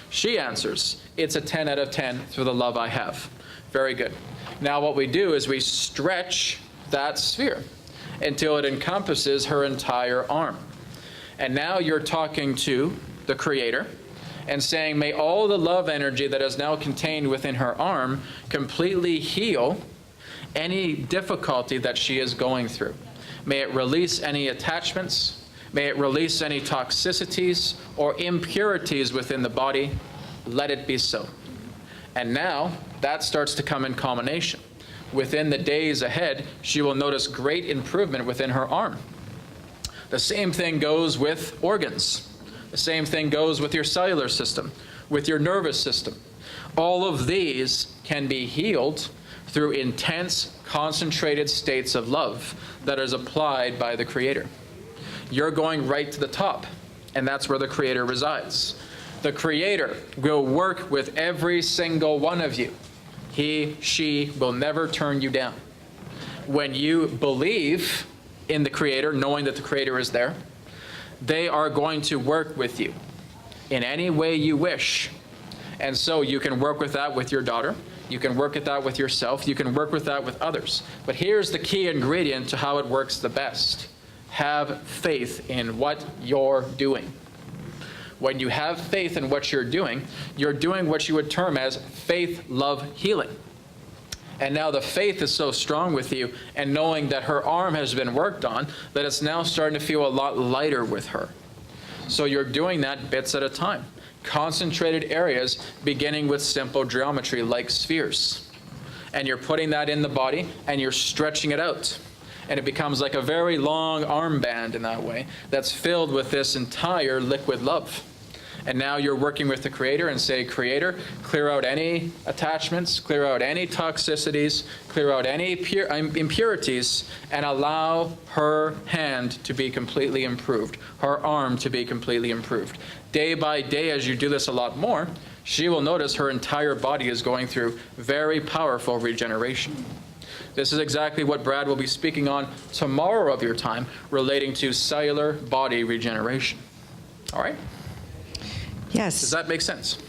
She answers, it's a 10 out of 10 through the love I have. Very good. Now what we do is we stretch that sphere until it encompasses her entire arm. And now you're talking to the Creator and saying, may all the love energy that is now contained within her arm completely heal any difficulty that she is going through. May it release any attachments. May it release any toxicities or impurities within the body. Let it be so. And now that starts to come in combination. Within the days ahead, she will notice great improvement within her arm. The same thing goes with organs. The same thing goes with your cellular system, with your nervous system. All of these can be healed through intense, concentrated states of love that is applied by the Creator. You're going right to the top, and that's where the Creator resides. The Creator will work with every single one of you. He, she will never turn you down. When you believe in the Creator, knowing that the Creator is there, they are going to work with you in any way you wish. And so you can work with that with your daughter. You can work with that with yourself. You can work with that with others. But here's the key ingredient to how it works the best. Have faith in what you're doing. When you have faith in what you're doing what you would term as faith, love, healing. And now the faith is so strong with you, and knowing that her arm has been worked on, that it's now starting to feel a lot lighter with her. So you're doing that bits at a time. Concentrated areas beginning with simple geometry like spheres. And you're putting that in the body, and you're stretching it out. And it becomes like a very long armband in that way that's filled with this entire liquid love. And now you're working with the Creator and say, Creator, clear out any attachments, clear out any toxicities, clear out any impurities, and allow her hand to be completely improved, her arm to be completely improved. Day by day, as you do this a lot more, she will notice her entire body is going through very powerful regeneration. This is exactly what Brad will be speaking on tomorrow of your time relating to cellular body regeneration. All right? Yes. Does that make sense?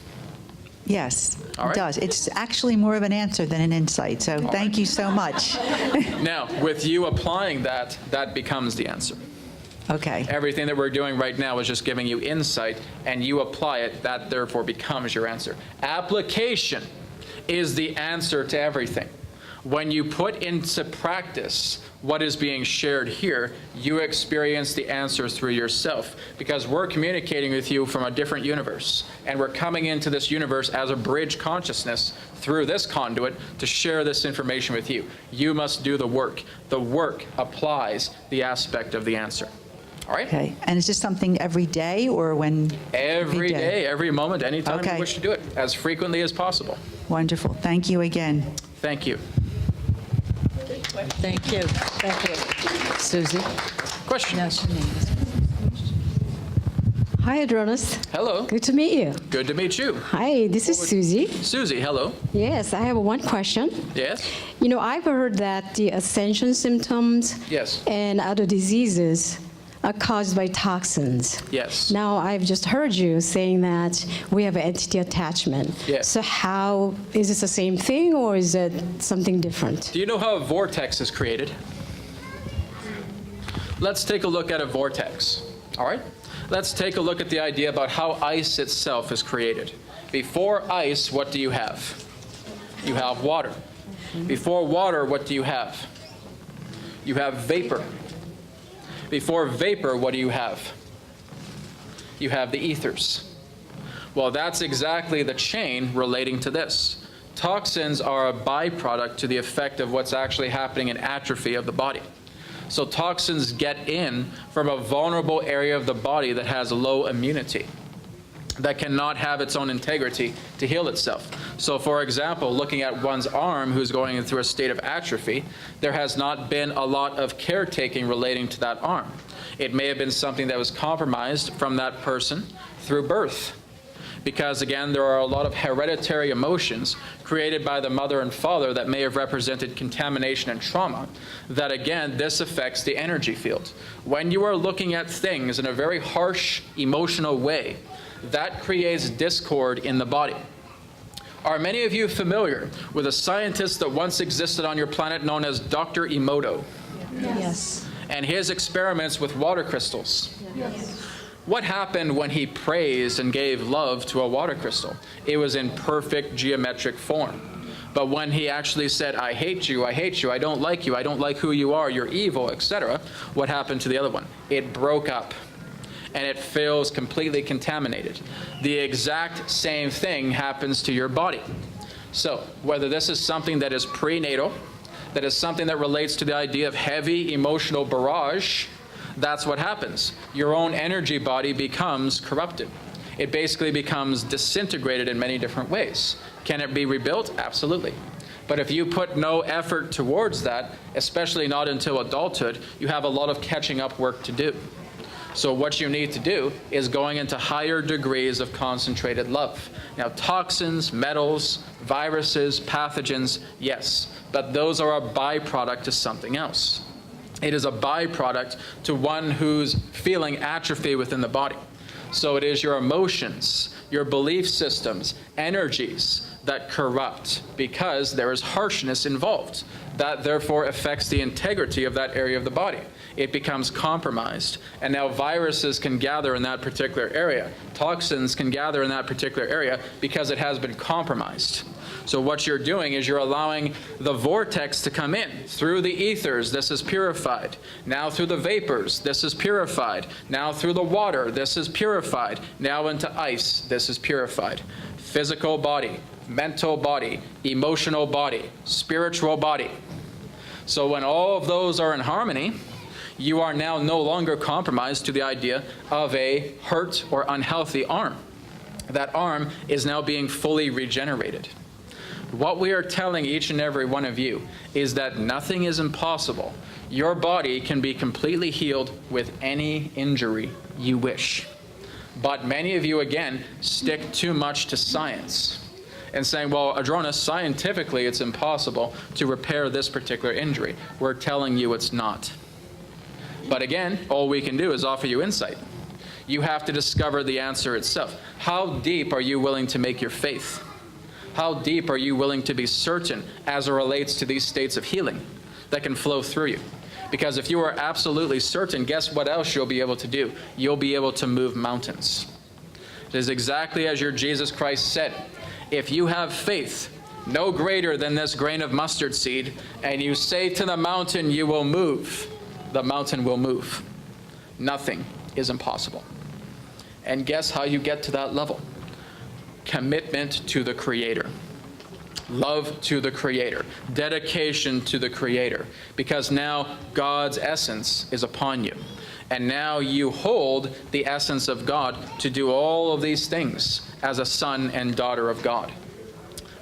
Yes, All right. it does. It's actually more of an answer than an insight, so thank you so much. Now, with you applying that, that becomes the answer. Okay. Everything that we're doing right now is just giving you insight, and you apply it. That therefore becomes your answer. Application is the answer to everything. When you put into practice what is being shared here, you experience the answers through yourself, because we're communicating with you from a different universe, and we're coming into this universe as a bridge consciousness through this conduit to share this information with you. You must do the work. The work applies the aspect of the answer. All right? Okay. And is this something every day or when? Every day, every moment, anytime Okay. you wish to do it, as frequently as possible. Wonderful. Thank you again. Thank you. Thank you. Thank you. Susie? Question? Hi, Adronis. Hello. Good to meet you. Good to meet you. Hi, this is Susie. Susie, hello. Yes, I have one question. Yes? You know, I've heard that the ascension symptoms Yes. and other diseases are caused by toxins. Yes. Now, I've just heard you saying that we have entity attachment. Yes. So how, is this the same thing or is it something different? Do you know how a vortex is created? Let's take a look at a vortex. All right? Let's take a look at the idea about how ice itself is created. Before ice, what do you have? You have water. Before water, what do you have? You have vapor. Before vapor, what do you have? You have the ethers. Well, that's exactly the chain relating to this. Toxins are a byproduct to the effect of what's actually happening in atrophy of the body. So toxins get in from a vulnerable area of the body that has low immunity, that cannot have its own integrity to heal itself. So for example, looking at one's arm who's going through a state of atrophy, there has not been a lot of caretaking relating to that arm. It may have been something that was compromised from that person through birth. Because again, there are a lot of hereditary emotions created by the mother and father that may have represented contamination and trauma, that again, this affects the energy field. When you are looking at things in a very harsh, emotional way, that creates discord in the body. Are many of you familiar with a scientist that once existed on your planet known as Dr. Emoto? Yes. And his experiments with water crystals? Yes. What happened when he praised and gave love to a water crystal? It was in perfect geometric form. But when he actually said, I hate you, I don't like you, I don't like who you are, you're evil, etc., what happened to the other one? It broke up. And it feels completely contaminated. The exact same thing happens to your body. So whether this is something that is prenatal, that is something that relates to the idea of heavy emotional barrage, that's what happens. Your own energy body becomes corrupted. It basically becomes disintegrated in many different ways. Can it be rebuilt? Absolutely. But if you put no effort towards that, especially not until adulthood, you have a lot of catching up work to do. So what you need to do is going into higher degrees of concentrated love. Now, toxins, metals, viruses, pathogens, yes, but those are a byproduct to something else. It is a byproduct to one who's feeling atrophy within the body. So it is your emotions, your belief systems, energies that corrupt because there is harshness involved. That therefore affects the integrity of that area of the body. It becomes compromised. And now viruses can gather in that particular area. Toxins can gather in that particular area because it has been compromised. So what you're doing is you're allowing the vortex to come in. Through the ethers, this is purified. Now through the vapors, this is purified. Now through the water, this is purified. Now into ice, this is purified. Physical body, mental body, emotional body, spiritual body. So when all of those are in harmony, you are now no longer compromised to the idea of a hurt or unhealthy arm. That arm is now being fully regenerated. What we are telling each and every one of you is that nothing is impossible. Your body can be completely healed with any injury you wish. But many of you, again, stick too much to science and saying, well, Adronis, scientifically it's impossible to repair this particular injury. We're telling you it's not. But again, all we can do is offer you insight. You have to discover the answer itself. How deep are you willing to make your faith? How deep are you willing to be certain as it relates to these states of healing that can flow through you? Because if you are absolutely certain, guess what else you'll be able to do? You'll be able to move mountains. It is exactly as your Jesus Christ said. If you have faith no greater than this grain of mustard seed, and you say to the mountain, you will move, the mountain will move. Nothing is impossible. And guess how you get to that level? Commitment to the Creator. Love to the Creator. Dedication to the Creator. Because now God's essence is upon you. And now you hold the essence of God to do all of these things as a son and daughter of God.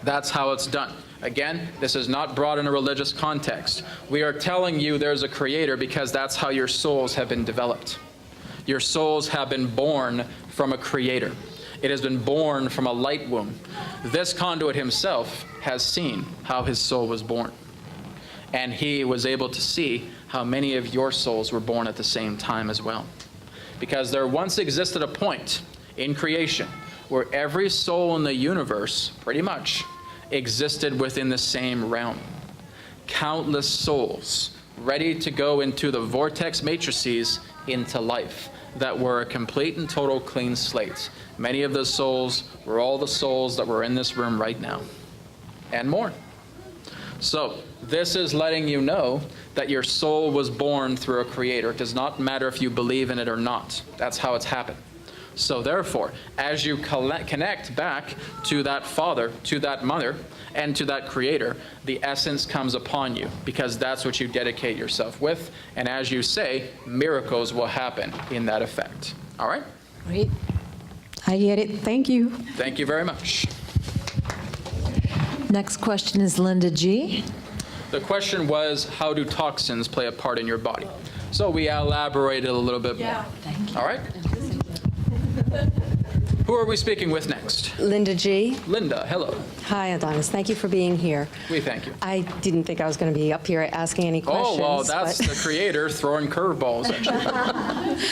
That's how it's done. Again, this is not brought in a religious context. We are telling you there's a Creator because that's how your souls have been developed. Your souls have been born from a Creator. It has been born from a light womb. This conduit himself has seen how his soul was born. And he was able to see how many of your souls were born at the same time as well. Because there once existed a point in creation where every soul in the universe, pretty much, existed within the same realm. Countless souls ready to go into the vortex matrices into life that were a complete and total clean slate. Many of those souls were all the souls that were in this room right now, and more. So this is letting you know that your soul was born through a Creator. It does not matter if you believe in it or not. That's how it's happened. So therefore, as you connect back to that Father, to that Mother, and to that Creator, the essence comes upon you, because that's what you dedicate yourself with. And as you say, miracles will happen in that effect. All right? Great. I get it. Thank you. Thank you very much. Next question is Linda G. The question was, how do toxins play a part in your body? So we elaborated a little bit more. Thank you. All right? Who are we speaking with next? Linda G. Linda, hello. Hi, Adronis. Thank you for being here. We thank you. I didn't think I was going to be up here asking any questions. Oh, well, that's but the Creator throwing curveballs at you.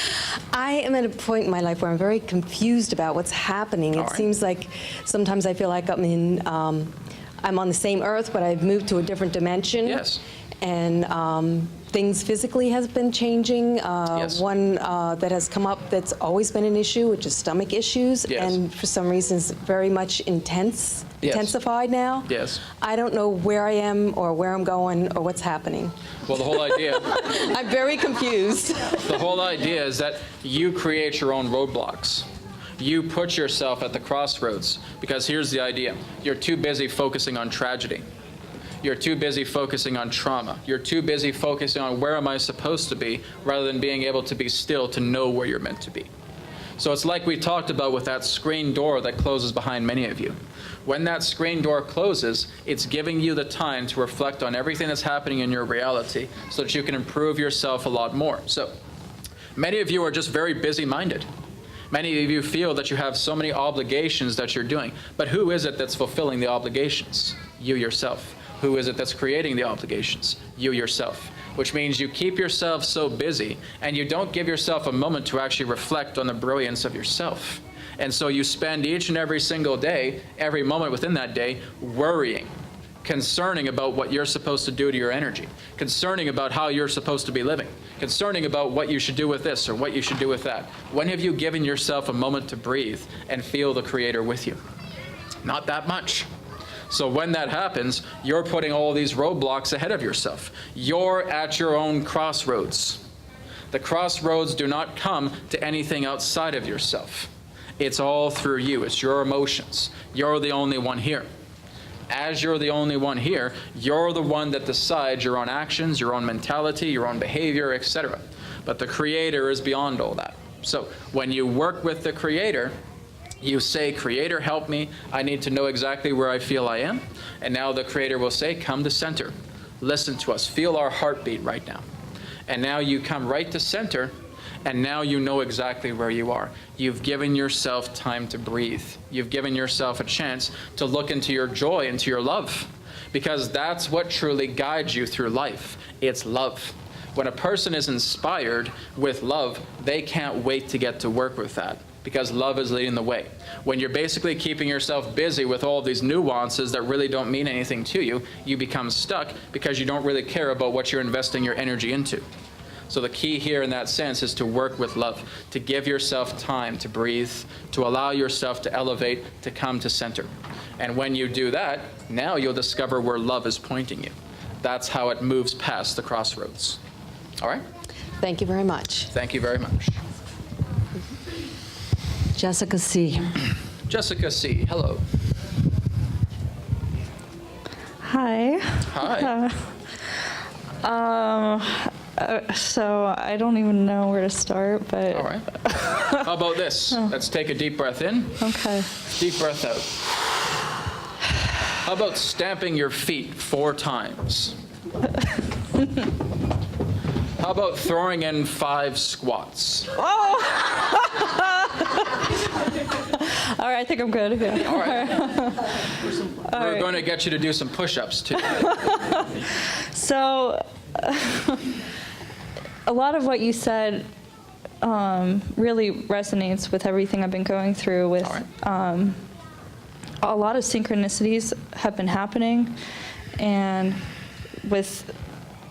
I am at a point in my life where I'm very confused about what's happening. All It right. seems like sometimes I feel like I'm on the same earth, but I've moved to a different dimension. Yes. And things physically has been changing. Yes. One that has come up that's always been an issue, which is stomach issues, Yes. and for some reason is very much Yes. intensified now. Yes. I don't know where I am or where I'm going or what's happening. Well, the whole idea, I'm very confused. the whole idea is that you create your own roadblocks. You put yourself at the crossroads, because here's the idea. You're too busy focusing on tragedy. You're too busy focusing on trauma. You're too busy focusing on where am I supposed to be, rather than being able to be still to know where you're meant to be. So it's like we talked about with that screen door that closes behind many of you. When that screen door closes, it's giving you the time to reflect on everything that's happening in your reality so that you can improve yourself a lot more. So many of you are just very busy-minded. Many of you feel that you have so many obligations that you're doing. But who is it that's fulfilling the obligations? You yourself. Who is it that's creating the obligations? You yourself. Which means you keep yourself so busy and you don't give yourself a moment to actually reflect on the brilliance of yourself. And so you spend each and every single day, every moment within that day, worrying, concerning about what you're supposed to do to your energy, concerning about how you're supposed to be living, concerning about what you should do with this or what you should do with that. When have you given yourself a moment to breathe and feel the Creator with you? Not that much. So when that happens, you're putting all these roadblocks ahead of yourself. You're at your own crossroads. The crossroads do not come to anything outside of yourself. It's all through you. It's your emotions. You're the only one here. As you're the only one here, you're the one that decides your own actions, your own mentality, your own behavior, etc. But the Creator is beyond all that. So when you work with the Creator, you say, Creator, help me. I need to know exactly where I feel I am. And now the Creator will say, come to center. Listen to us. Feel our heartbeat right now. And now you come right to center, and now you know exactly where you are. You've given yourself time to breathe. You've given yourself a chance to look into your joy, into your love, because that's what truly guides you through life. It's love. When a person is inspired with love, they can't wait to get to work with that. because love is leading the way. When you're basically keeping yourself busy with all these nuances that really don't mean anything to you, you become stuck because you don't really care about what you're investing your energy into. So the key here in that sense is to work with love, to give yourself time to breathe, to allow yourself to elevate, to come to center. And when you do that, now you'll discover where love is pointing you. That's how it moves past the crossroads. All right? Thank you very much. Thank you very much. Jessica C. Jessica C., hello. Hi. Hi. So I don't even know where to start, but All right. How about this? Let's take a deep breath in. okay. Deep breath out. How about stamping your feet 4 times? How about throwing in 5 squats? All right, I think I'm good. Yeah. All right. We're going to get you to do some push-ups too. So a lot of what you said really resonates with everything I've been going through with All right. a lot of synchronicities have been happening, and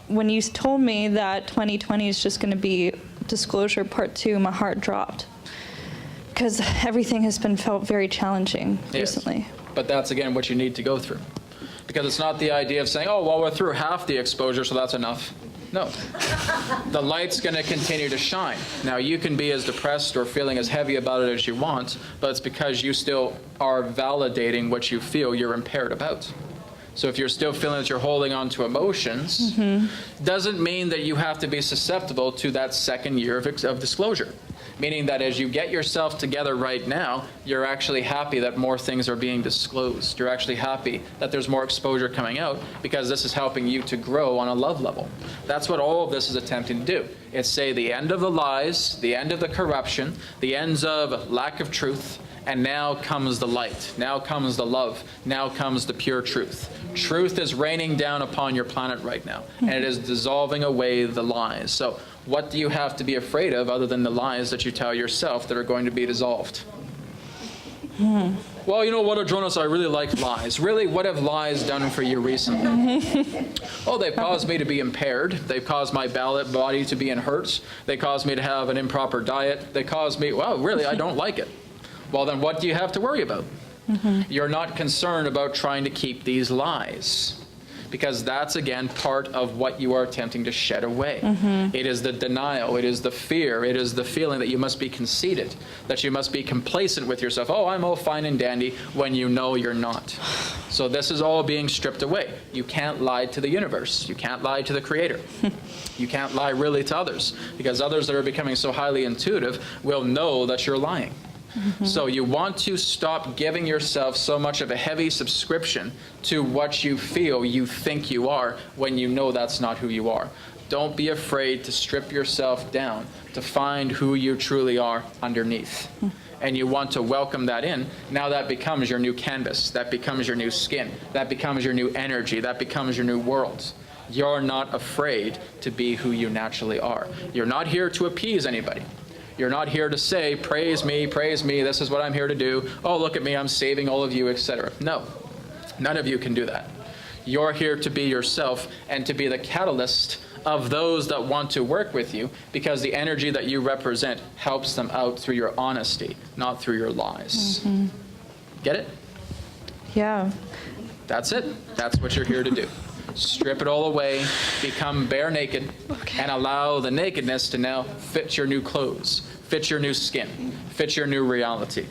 when you told me that 2020 is just going to be disclosure part 2, my heart dropped because everything has been felt very challenging recently. But that's, again, what you need to go through. Because it's not the idea of saying, oh, well, we're through half the exposure, so that's enough. No. The light's going to continue to shine. Now, you can be as depressed or feeling as heavy about it as you want, but it's because you still are validating what you feel you're impaired about. So if you're still feeling that you're holding on to emotions, doesn't mean that you have to be susceptible to that second year of disclosure. Meaning that as you get yourself together right now, you're actually happy that more things are being disclosed. You're actually happy that there's more exposure coming out because this is helping you to grow on a love level. That's what all of this is attempting to do. It's say the end of the lies, the end of the corruption, the ends of lack of truth, and now comes the light. Now comes the love. Now comes the pure truth. Truth is raining down upon your planet right now, and it is dissolving away the lies. So what do you have to be afraid of other than the lies that you tell yourself that are going to be dissolved? Well, you know what, Adronis, I really like lies. Really, what have lies done for you recently? Oh, they've caused me to be impaired. They've caused my body to be in hurts. They caused me to have an improper diet. They caused me, well, really, I don't like it. Well, then what do you have to worry about? You're not concerned about trying to keep these lies, because that's, again, part of what you are attempting to shed away. It is the denial, it is the fear, it is the feeling that you must be conceited, that you must be complacent with yourself. Oh, I'm all fine and dandy, when you know you're not. So this is all being stripped away. You can't lie to the universe. You can't lie to the Creator. You can't lie really to others, because others that are becoming so highly intuitive will know that you're lying. So you want to stop giving yourself so much of a heavy subscription to what you feel you think you are when you know that's not who you are. Don't be afraid to strip yourself down to find who you truly are underneath. And you want to welcome that in. Now that becomes your new canvas. That becomes your new skin. That becomes your new energy. That becomes your new world. You're not afraid to be who you naturally are. You're not here to appease anybody. You're not here to say, praise me, this is what I'm here to do. Oh, look at me, I'm saving all of you, etc. No, none of you can do that. You're here to be yourself and to be the catalyst of those that want to work with you, because the energy that you represent helps them out through your honesty, not through your lies. Get it? Yeah. That's it. That's what you're here to do. Strip it all away, become bare naked, and allow the nakedness to now fit your new clothes, fit your new skin, fit your new reality.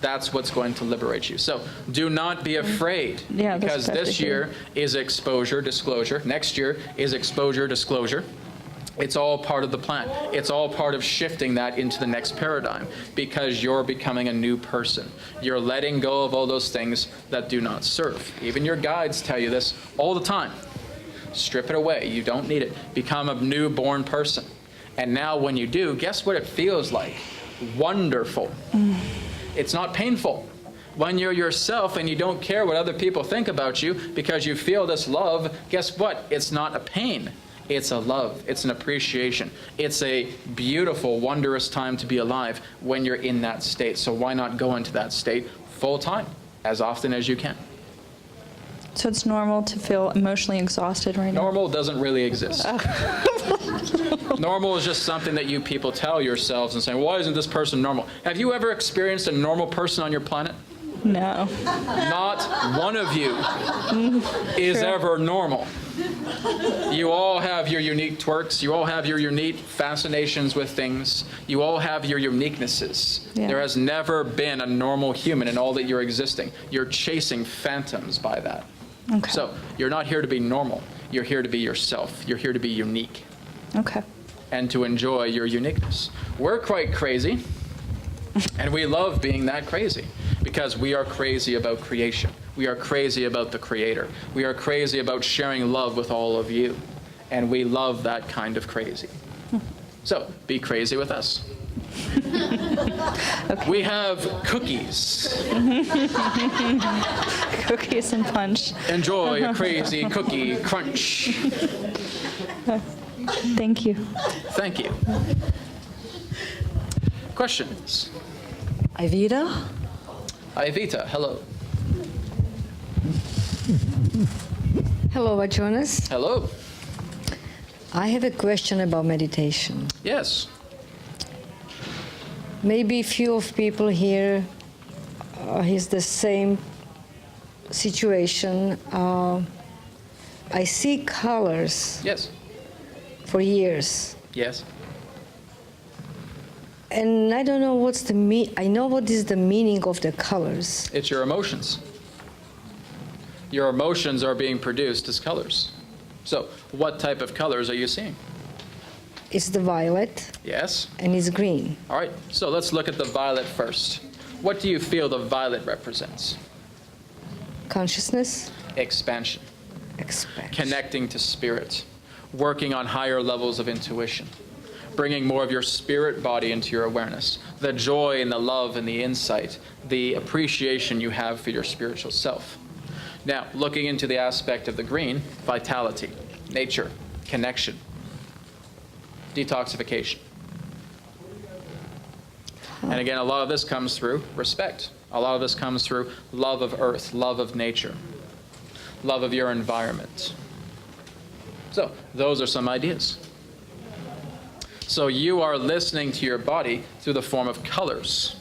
That's what's going to liberate you. So do not be afraid, because this year is exposure, disclosure. Next year is exposure, disclosure. It's all part of the plan. It's all part of shifting that into the next paradigm, because you're becoming a new person. You're letting go of all those things that do not serve. Even your guides tell you this all the time. Strip it away. You don't need it. Become a newborn person. And now when you do, guess what it feels like? Wonderful. It's not painful. When you're yourself and you don't care what other people think about you because you feel this love, guess what? It's not a pain. It's a love. It's an appreciation. It's a beautiful, wondrous time to be alive when you're in that state. So why not go into that state full time, as often as you can? So it's normal to feel emotionally exhausted right now? Normal doesn't really exist. Normal is just something that you people tell yourselves and say, why isn't this person normal? Have you ever experienced a normal person on your planet? No. Not one of you is ever normal. You all have your unique twerks. You all have your unique fascinations with things. You all have your uniquenesses. Yeah. There has never been a normal human in all that you're existing. You're chasing phantoms by that. Okay. So you're not here to be normal. You're here to be yourself. You're here to be unique Okay. and to enjoy your uniqueness. We're quite crazy, and we love being that crazy because we are crazy about creation. We are crazy about the Creator. We are crazy about sharing love with all of you, and we love that kind of crazy. So be crazy with us. Okay. We have cookies. Cookies and punch. Enjoy a crazy cookie crunch. Thank you. Thank you. Questions? Ivita? Ivita, hello. Hello, Adronis. Hello. I have a question about meditation. Yes. Maybe few of people here is the same situation. I see colors Yes. for years, Yes. and I don't know what's the I know what is the meaning of the colors. It's your emotions. Your emotions are being produced as colors. So, what type of colors are you seeing? It's the violet Yes. and it's green. All right. So, let's look at the violet first. What do you feel the violet represents? Consciousness, Expansion. expansion. Connecting to spirit. Working on higher levels of intuition. Bringing more of your spirit body into your awareness. The joy and the love and the insight. The appreciation you have for your spiritual self. Now, looking into the aspect of the green, vitality, nature, connection, detoxification. And again, a lot of this comes through respect. A lot of this comes through love of earth, love of nature, love of your environment. So, those are some ideas. So you are listening to your body through the form of colors,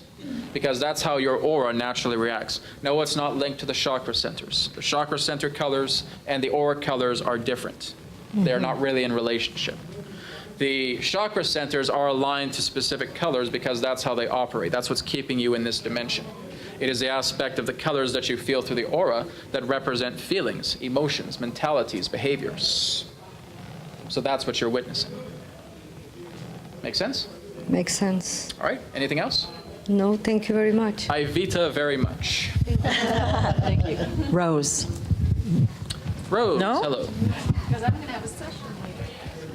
because that's how your aura naturally reacts. Now, it's not linked to the chakra centers. The chakra center colors and the aura colors are different. They're not really in relationship. The chakra centers are aligned to specific colors because that's how they operate. That's what's keeping you in this dimension. It is the aspect of the colors that you feel through the aura that represent feelings, emotions, mentalities, behaviors. So that's what you're witnessing. Make sense? Makes sense. All right. Anything else? No, thank you very much. Ivita very much. Rose. Rose, No? hello.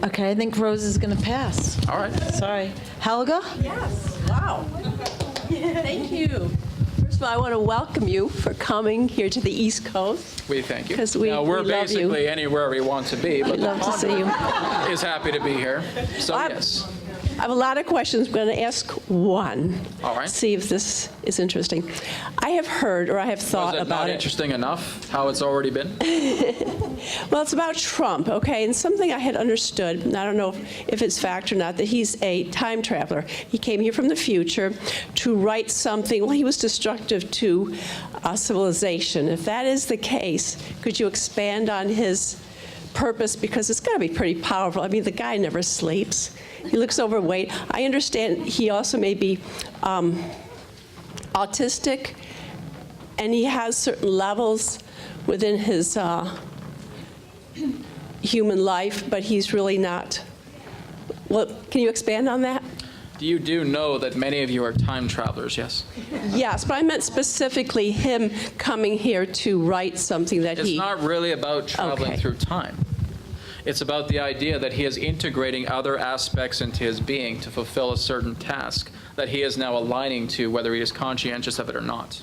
Okay, I think Rose is going to pass. All right. Sorry. Helga? Yes, wow. Thank you. First of all, I want to welcome you for coming here to the East Coast. We thank you. 'Cause we we're love you. basically anywhere we want to be, but We'd love to see you. is happy to be here. So yes. I have a lot of questions. I'm going to ask one. All right. See if this is interesting. I have heard, or I have thought Was it about not it. interesting enough how it's already been? Well, it's about Trump, okay? And something I had understood, and I don't know if it's fact or not, that he's a time traveler. He came here from the future to write something. Well, he was destructive to civilization. If that is the case, could you expand on his purpose? Because it's got to be pretty powerful. I mean, the guy never sleeps. He looks overweight. I understand he also may be autistic, and he has certain levels within his human life, but he's really not. Well, can you expand on that? You do know that many of you are time travelers, yes? Yes, but I meant specifically him coming here to write something that It's he... not really about traveling Okay. through time. It's about the idea that he is integrating other aspects into his being to fulfill a certain task that he is now aligning to, whether he is conscientious of it or not.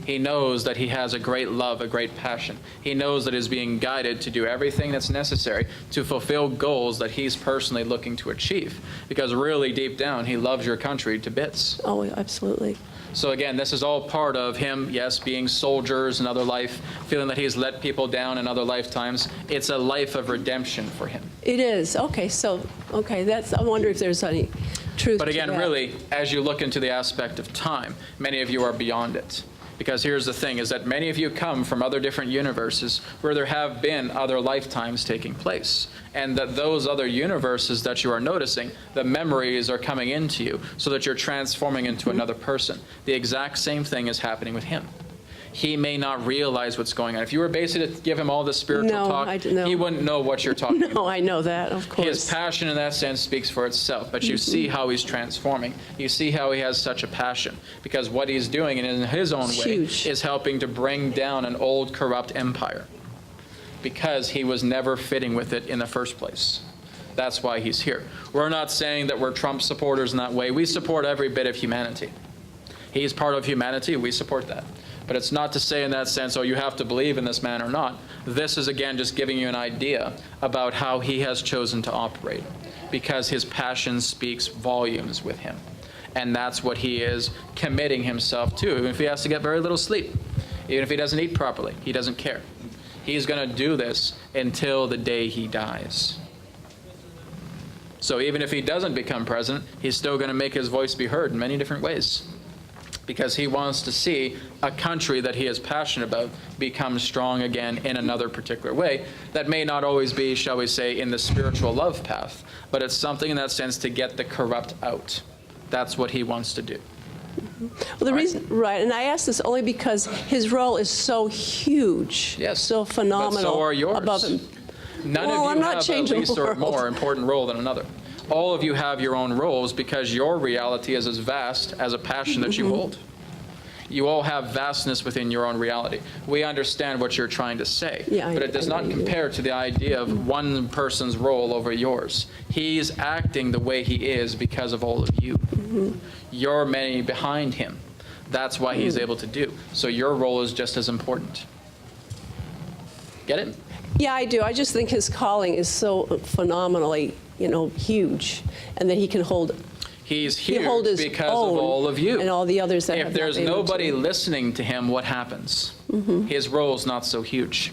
He knows that he has a great love, a great passion. He knows that he's being guided to do everything that's necessary to fulfill goals that he's personally looking to achieve. Because really deep down, he loves your country to bits. Oh, absolutely. So again, this is all part of him, yes, being soldiers in other life, feeling that he's let people down in other lifetimes. It's a life of redemption for him. It is. Okay, so, I wonder if there's any truth But again, to that. really, as you look into the aspect of time, many of you are beyond it. Because here's the thing, is that many of you come from other different universes where there have been other lifetimes taking place. And that those other universes that you are noticing, the memories are coming into you so that you're transforming into another person. The exact same thing is happening with him. He may not realize what's going on. If you were basically to give him all the spiritual talk, he wouldn't know what you're talking about. No, I know that, of course. His passion in that sense speaks for itself, but you see how he's transforming. You see how he has such a passion, because what he's doing in his own way is helping to bring down an old corrupt empire, because he was never fitting with it in the first place. That's why he's here. We're not saying that we're Trump supporters in that way. We support every bit of humanity. He's part of humanity. We support that. But it's not to say in that sense, oh, you have to believe in this man or not. This is, again, just giving you an idea about how he has chosen to operate, because his passion speaks volumes with him. And that's what he is committing himself to, even if he has to get very little sleep, even if he doesn't eat properly. He doesn't care. He's going to do this until the day he dies. So even if he doesn't become president, he's still going to make his voice be heard in many different ways, because he wants to see a country that he is passionate about become strong again in another particular way that may not always be, shall we say, in the spiritual love path, but it's something in that sense to get the corrupt out. That's what he wants to do. Well, the reason, right, and I ask this only because his role is so huge, so phenomenal. But so are yours. Above him. None of you have a least or more important role than another. All of you have your own roles because your reality is as vast as a passion that you hold. You all have vastness within your own reality. We understand what you're trying to say, but it does not compare to the idea of one person's role over yours. He's acting the way he is because of all of you. You're many behind him. That's why he's able to do. So your role is just as important. Get it? Yeah, I do. I just think his calling is so phenomenally, huge, and that he can hold. He's huge because of all of you. And all the others that if there's nobody listening to him, what happens? His role's not so huge.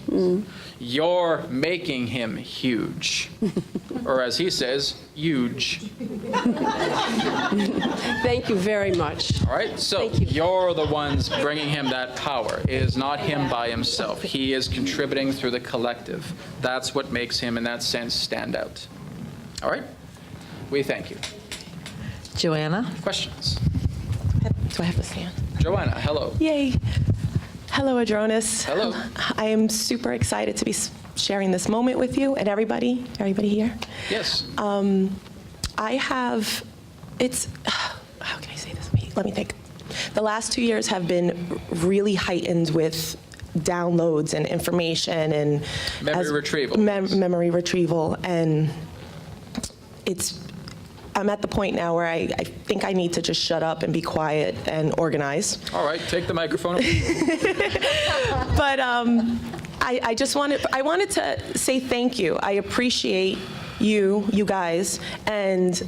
You're making him huge. Or as he says, huge. Thank you very much. All right, so you're the ones bringing him that power. It is not him by himself. He is contributing through the collective. That's what makes him, in that sense, stand out. All right? We thank you. Joanna? Questions? Do I have to stand? Joanna, hello. Yay. Hello, Adronis. Hello. I am super excited to be sharing this moment with you and everybody here. Yes. I have, how can I say this? Let me think. The last 2 years have been really heightened with downloads and information and memory retrieval. Memory retrieval, and I'm at the point now where I think I need to just shut up and be quiet and organize. All right, take the microphone. But I wanted to say thank you. I appreciate you guys, and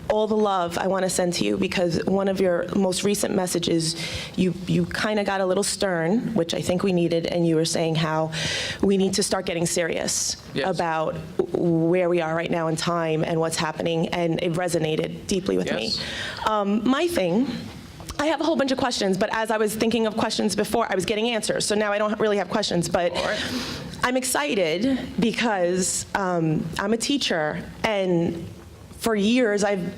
all the love I want to send to you, because one of your most recent messages, you kind of got a little stern, which I think we needed, and you were saying how we need to start getting serious about where we are right now in time and what's happening, and it resonated deeply with me. My thing, I have a whole bunch of questions, but as I was thinking of questions before, I was getting answers, so now I don't really have questions, but I'm excited because I'm a teacher, and for years, I've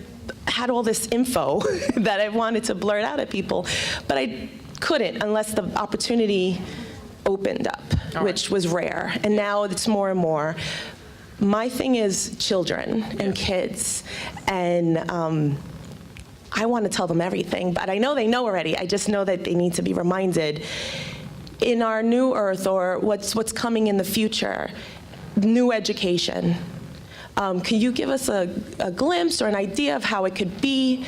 had all this info that I wanted to blurt out at people, but I couldn't unless the opportunity opened up, which was rare. And now it's more and more. My thing is children and kids, and I want to tell them everything, but I know they know already. I just know that they need to be reminded in our new earth, or what's coming in the future, new education. Can you give us a glimpse or an idea of how it could be?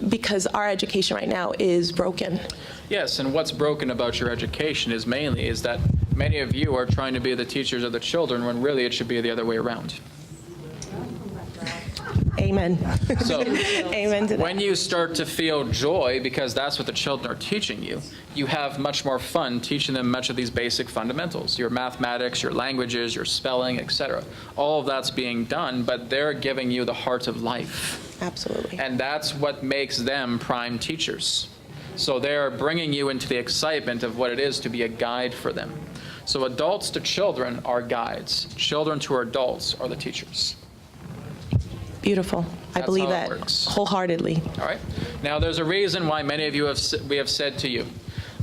because our education right now is broken. Yes, and what's broken about your education is that many of you are trying to be the teachers of the children when really it should be the other way around. Amen. So Amen to that. when you start to feel joy, because that's what the children are teaching you, you have much more fun teaching them much of these basic fundamentals, your mathematics, your languages, your spelling, etc. All of that's being done, but they're giving you the heart of life. Absolutely. And that's what makes them prime teachers. So they're bringing you into the excitement of what it is to be a guide for them. So adults to children are guides. Children to adults are the teachers. Beautiful. I That's believe how it that works. wholeheartedly. All right. Now, there's a reason why many of you we have said to you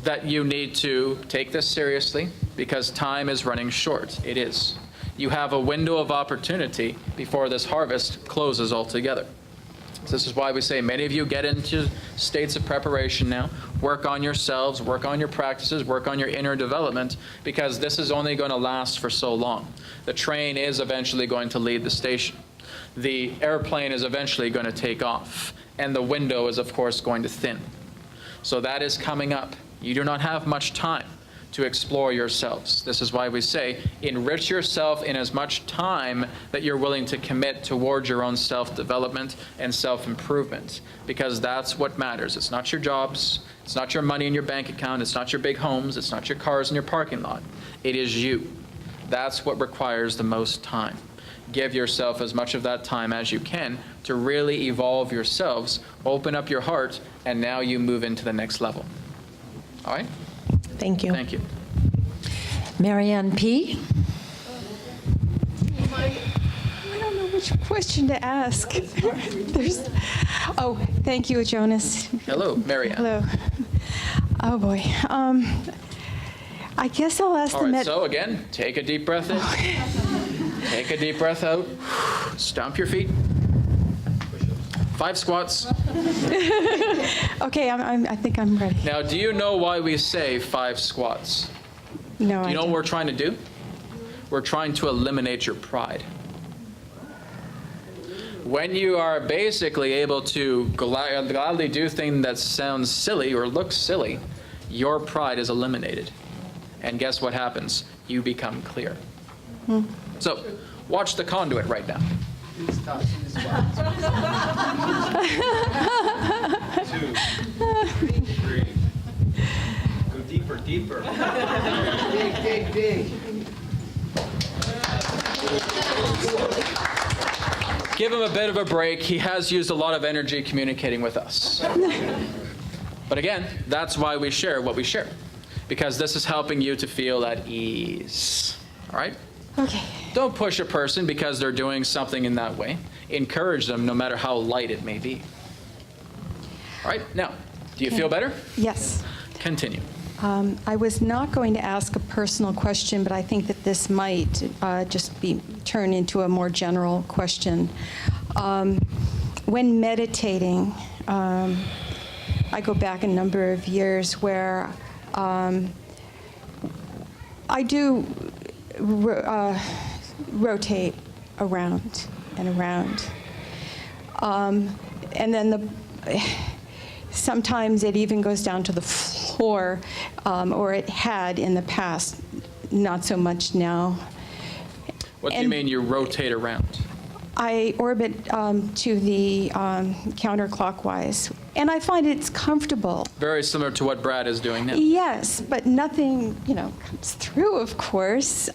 that you need to take this seriously, because time is running short. It is. You have a window of opportunity before this harvest closes altogether. So this is why we say many of you get into states of preparation now. Work on yourselves, work on your practices, work on your inner development, because this is only going to last for so long. The train is eventually going to leave the station. The airplane is eventually going to take off, and the window is, of course, going to thin. So that is coming up. You do not have much time to explore yourselves. This is why we say, enrich yourself in as much time that you're willing to commit towards your own self-development and self-improvement, because that's what matters. It's not your jobs, it's not your money in your bank account, it's not your big homes, it's not your cars in your parking lot. It is you. That's what requires the most time. Give yourself as much of that time as you can to really evolve yourselves, open up your heart, and now you move into the next level. All right? Thank you. Thank you. Marianne P. I don't know which question to ask. Thank you, Jonas. Hello, Marianne. Hello. Oh, boy. I guess I'll ask All right, so again, take a deep breath in. Take a deep breath out. Stomp your feet. 5 squats. Okay, I think I'm ready. Now, do you know why we say 5 squats? No, Do you know what we're trying to do? We're trying to eliminate your pride. When you are basically able to gladly do things that sound silly or look silly, your pride is eliminated. And guess what happens? You become clear. So, watch the conduit right now. 2, 3. Go deeper, deeper. Dig, dig, dig. Give him a bit of a break. He has used a lot of energy communicating with us. But again, that's why we share what we share, because this is helping you to feel at ease. All right? Okay. Don't push a person because they're doing something in that way. Encourage them no matter how light it may be. All right, now, do you feel better? Yes. Continue. I was not going to ask a personal question, but I think that this might just be turned into a more general question. When meditating, I go back a number of years where I do rotate around and around. And then sometimes it even goes down to the floor, or it had in the past, not so much now. What do you mean you rotate around? I orbit to the counterclockwise, and I find it's comfortable. Very similar to what Brad is doing now. Yes, but nothing, comes through, of course.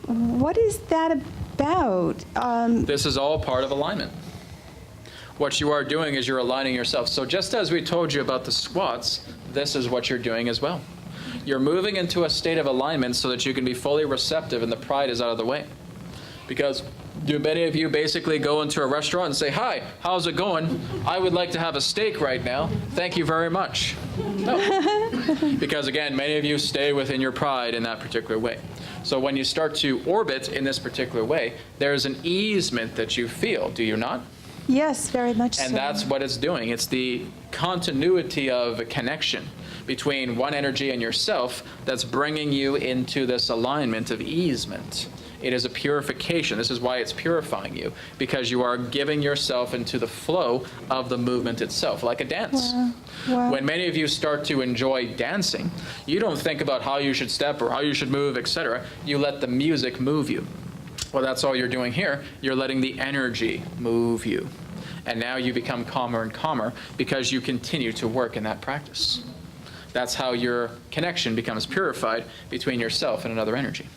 What is that about? This is all part of alignment. What you are doing is you're aligning yourself. So just as we told you about the squats, this is what you're doing as well. You're moving into a state of alignment so that you can be fully receptive and the pride is out of the way. Because do many of you basically go into a restaurant and say, "Hi, how's it going? I would like to have a steak right now. Thank you very much." No. Because again, many of you stay within your pride in that particular way. So when you start to orbit in this particular way, there's an easement that you feel, do you not? Yes, very much so. And that's what it's doing. It's the continuity of a connection between one energy and yourself that's bringing you into this alignment of easement. It is a purification. This is why it's purifying you, because you are giving yourself into the flow of the movement itself, like a dance. Wow. When many of you start to enjoy dancing, you don't think about how you should step or how you should move, etc. You let the music move you. Well, that's all you're doing here. You're letting the energy move you. And now you become calmer and calmer because you continue to work in that practice. That's how your connection becomes purified between yourself and another energy.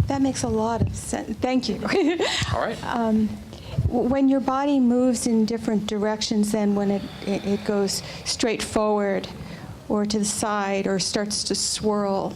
That makes a lot of sense. Thank you. All right. When your body moves in different directions, then when it goes straight forward or to the side or starts to swirl,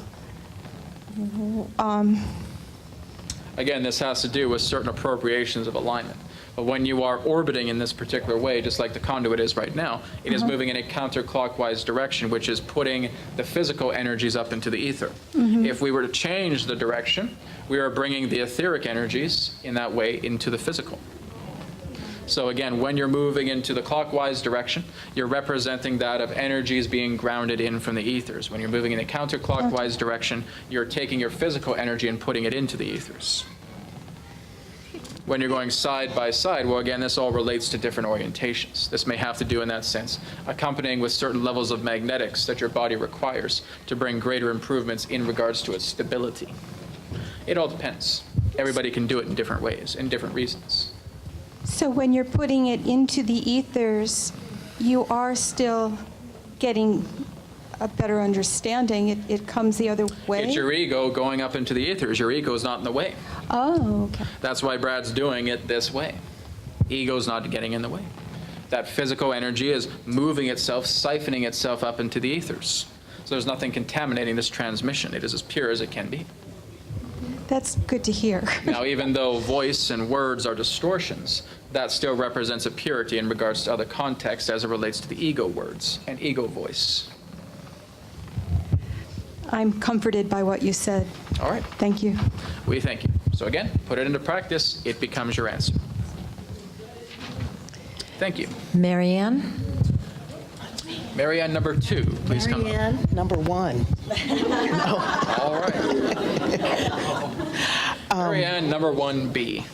Again, this has to do with certain appropriations of alignment. But when you are orbiting in this particular way, just like the conduit is right now, it is moving in a counterclockwise direction, which is putting the physical energies up into the ether. If we were to change the direction, we are bringing the etheric energies in that way into the physical. So again, when you're moving into the clockwise direction, you're representing that of energies being grounded in from the ethers. When you're moving in a counterclockwise direction, you're taking your physical energy and putting it into the ethers. When you're going side by side, well, again, this all relates to different orientations. This may have to do, in that sense, accompanying with certain levels of magnetics that your body requires to bring greater improvements in regards to its stability. It all depends. Everybody can do it in different ways, in different reasons. so when you're putting it into the ethers, you are still getting a better understanding. It comes the other way? It's your ego going up into the ethers. Your ego is not in the way. Oh, okay. That's why Brad's doing it this way. Ego's not getting in the way. That physical energy is moving itself, siphoning itself up into the ethers. So there's nothing contaminating this transmission. It is as pure as it can be. That's good to hear. Now, even though voice and words are distortions, that still represents a purity in regards to other contexts as it relates to the ego words and ego voice. I'm comforted by what you said. All right. Thank you. We thank you. So again, put it into practice. It becomes your answer. Thank you. Marianne? Marianne number 2, please come up. Marianne number 1. All right. Marianne number 1B.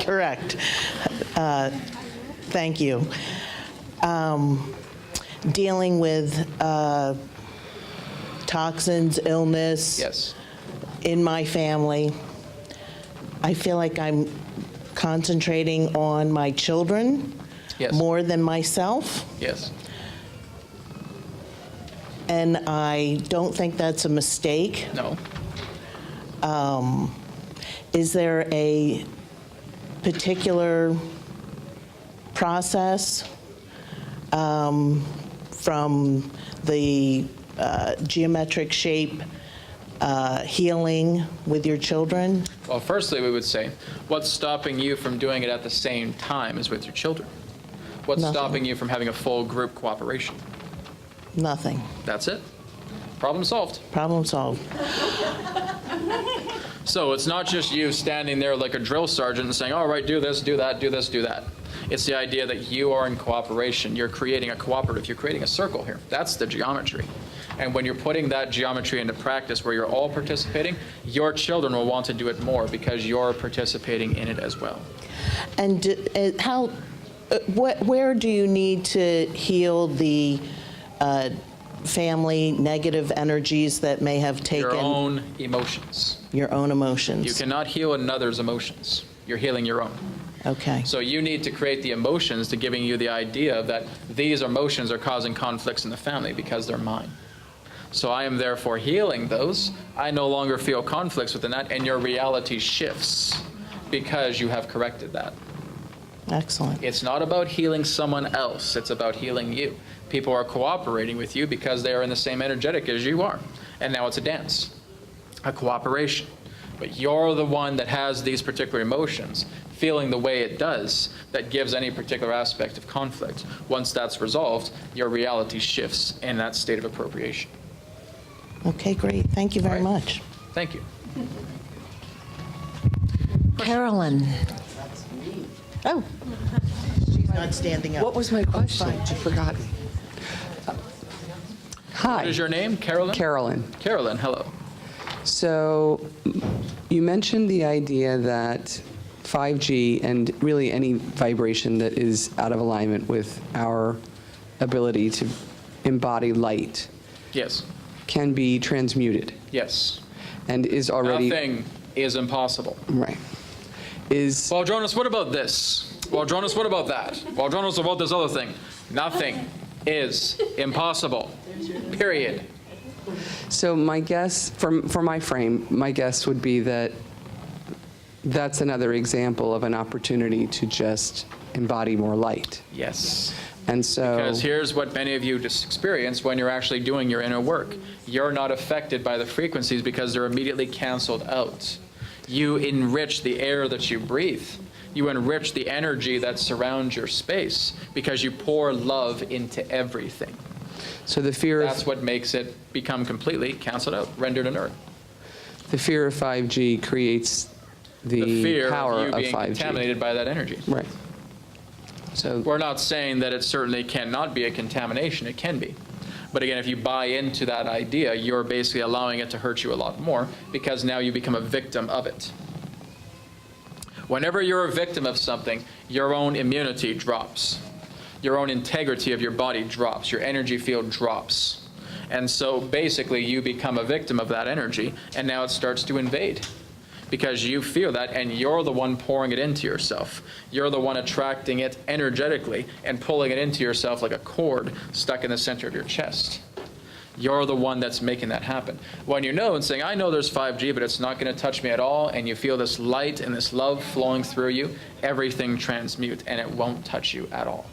Correct. Thank you. Dealing with toxins, illness. Yes. In my family. I feel like I'm concentrating on my children. Yes. More than myself. Yes. And I don't think that's a mistake. No. Is there a particular process from the geometric shape healing with your children? Well, firstly, we would say, what's stopping you from doing it at the same time as with your children? What's Nothing. stopping you from having a full group cooperation? Nothing. That's it. Problem solved. Problem solved. So it's not just you standing there like a drill sergeant and saying, all right, do this, do that, do this, do that. It's the idea that you are in cooperation. You're creating a cooperative. You're creating a circle here. That's the geometry. And when you're putting that geometry into practice where you're all participating, your children will want to do it more because you're participating in it as well. And where do you need to heal the family negative energies that may have taken? Your own emotions. Your own emotions. You cannot heal another's emotions. You're healing your own. Okay. So you need to create the emotions to giving you the idea that these emotions are causing conflicts in the family because they're mine. So I am therefore healing those. I no longer feel conflicts within that, and your reality shifts because you have corrected that. Excellent. It's not about healing someone else. It's about healing you. People are cooperating with you because they are in the same energetic as you are. And now it's a dance, a cooperation. But you're the one that has these particular emotions, feeling the way it does, that gives any particular aspect of conflict. Once that's resolved, your reality shifts in that state of appropriation. Okay, great. Thank you very much. Thank you. Carolyn. Oh. She's not standing up. What was my question? I forgot. Hi. What is your name? Carolyn? Carolyn. Carolyn, hello. So you mentioned the idea that 5G and really any vibration that is out of alignment with our ability to embody light Yes. can be transmuted Yes. and is already... Nothing is impossible. Right. Is... Well, Adronis, what about this? Well, Adronis, what about that? Well, Adronis, what about this other thing? Nothing is impossible. Period. So my guess, for my frame, my guess would be that that's another example of an opportunity to just embody more light. Yes. And so... Because here's what many of you just experience when you're actually doing your inner work. You're not affected by the frequencies because they're immediately canceled out. You enrich the air that you breathe. You enrich the energy that surrounds your space because you pour love into everything. So the fear of... That's what makes it become completely canceled out, rendered inert. The fear of 5G creates the fear power of you being 5G. contaminated by that energy. Right. So we're not saying that it certainly cannot be a contamination. It can be. But again, if you buy into that idea, you're basically allowing it to hurt you a lot more because now you become a victim of it. Whenever you're a victim of something, your own immunity drops. Your own integrity of your body drops. Your energy field drops. And so basically you become a victim of that energy, and now it starts to invade. Because you feel that, and you're the one pouring it into yourself. You're the one attracting it energetically and pulling it into yourself like a cord stuck in the center of your chest. You're the one that's making that happen. When you know and saying, I know there's 5G, but it's not going to touch me at all, and you feel this light and this love flowing through you, everything transmutes, and it won't touch you at all.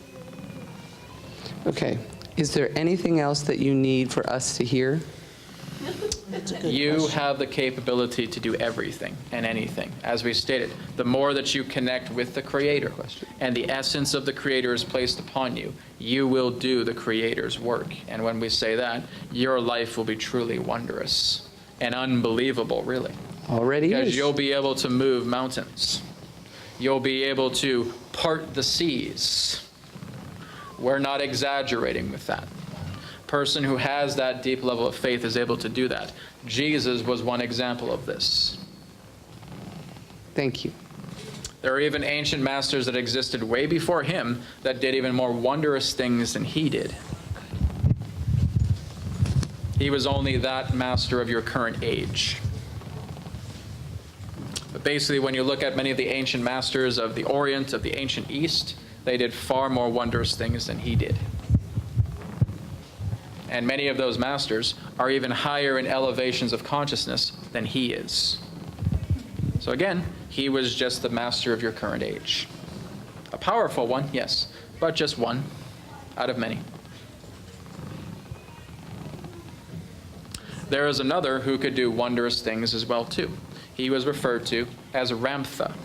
okay. Is there anything else that you need for us to hear? You have the capability to do everything and anything. As we stated, the more that you connect with the Creator and the essence of the Creator is placed upon you, you will do the Creator's work. And when we say that, your life will be truly wondrous and unbelievable, really. Already because is. you'll be able to move mountains. You'll be able to part the seas. We're not exaggerating with that. Person who has that deep level of faith is able to do that. Jesus was one example of this. Thank you. There are even ancient masters that existed way before him that did even more wondrous things than he did. He was only that master of your current age. But basically, when you look at many of the ancient masters of the Orient, of the ancient East, they did far more wondrous things than he did. And many of those masters are even higher in elevations of consciousness than he is. So again, he was just the master of your current age. A powerful one, yes, but just one out of many. There is another who could do wondrous things as well too. He was referred to as Ramtha,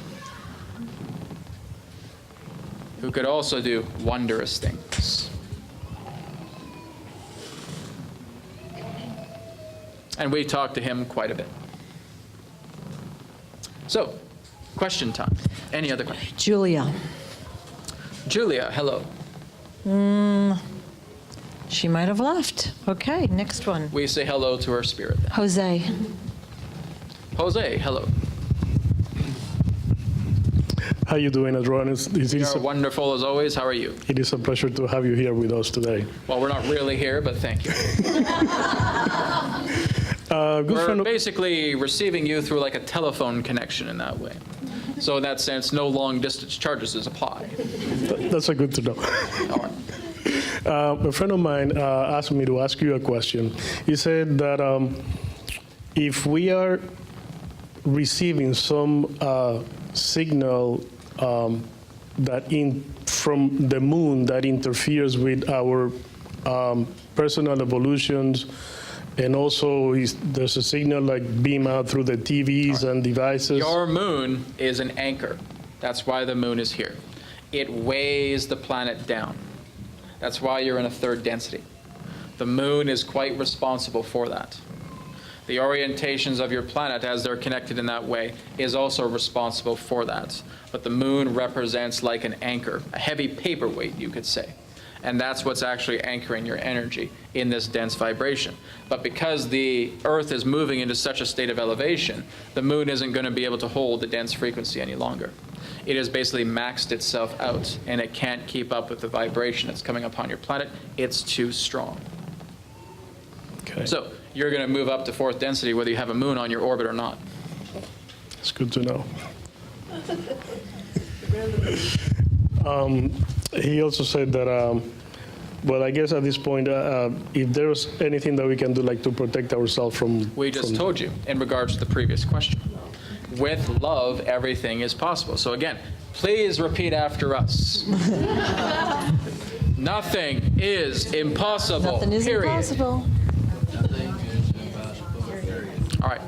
who could also do wondrous things. And we talked to him quite a bit. So, question time. Any other questions? Julia. Julia, hello. She might have left. Okay, next one. We say hello to her spirit then. Jose. Jose, hello. How you doing, Adronis? You're wonderful as always. How are you? It is a pleasure to have you here with us today. Well, we're not really here, but thank you. We're basically receiving you through like a telephone connection in that way. So in that sense, no long distance charges apply. That's a good to know. All right. A friend of mine asked me to ask you a question. He said that if we are receiving some signal from the moon that interferes with our personal evolutions, and also there's a signal like beam out through the TVs and devices. Your moon is an anchor. That's why the moon is here. It weighs the planet down. That's why you're in a third density. The moon is quite responsible for that. The orientations of your planet, as they're connected in that way, is also responsible for that. But the moon represents like an anchor, a heavy paperweight, you could say. And that's what's actually anchoring your energy in this dense vibration. But because the Earth is moving into such a state of elevation, the moon isn't going to be able to hold the dense frequency any longer. It has basically maxed itself out, and it can't keep up with the vibration that's coming upon your planet. It's too strong. Okay. So you're going to move up to fourth density whether you have a moon on your orbit or not. It's good to know. He also said that, well, I guess at this point, if there's anything that we can do, like to protect ourselves from... We just told you in regards to the previous question. With love, everything is possible. So again, please repeat after us. Nothing is impossible. Nothing is period. impossible. All right.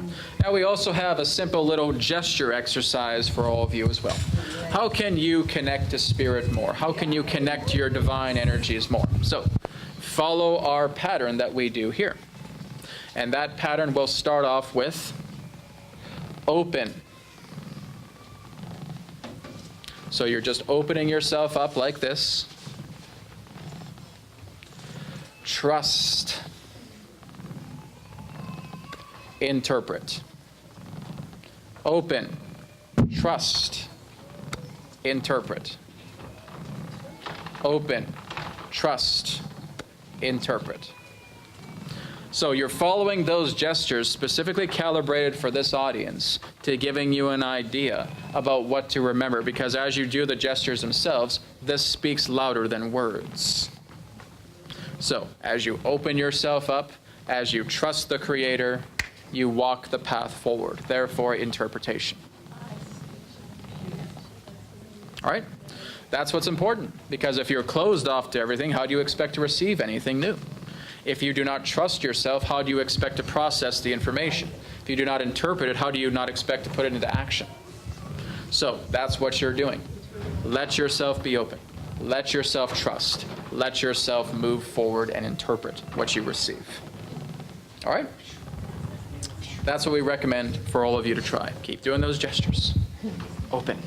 Now we also have a simple little gesture exercise for all of you as well. How can you connect to spirit more? How can you connect to your divine energies more? So follow our pattern that we do here. And that pattern will start off with open. So you're just opening yourself up like this. Trust. Interpret. Open. Trust. Interpret. Open. Trust. Interpret. So you're following those gestures specifically calibrated for this audience to giving you an idea about what to remember, because as you do the gestures themselves, this speaks louder than words. So as you open yourself up, as you trust the Creator, you walk the path forward. Therefore, interpretation. All right? That's what's important, because if you're closed off to everything, how do you expect to receive anything new? If you do not trust yourself, how do you expect to process the information? If you do not interpret it, how do you not expect to put it into action? So that's what you're doing. Let yourself be open. Let yourself trust. Let yourself move forward and interpret what you receive. All right? That's what we recommend for all of you to try. Keep doing those gestures. Open.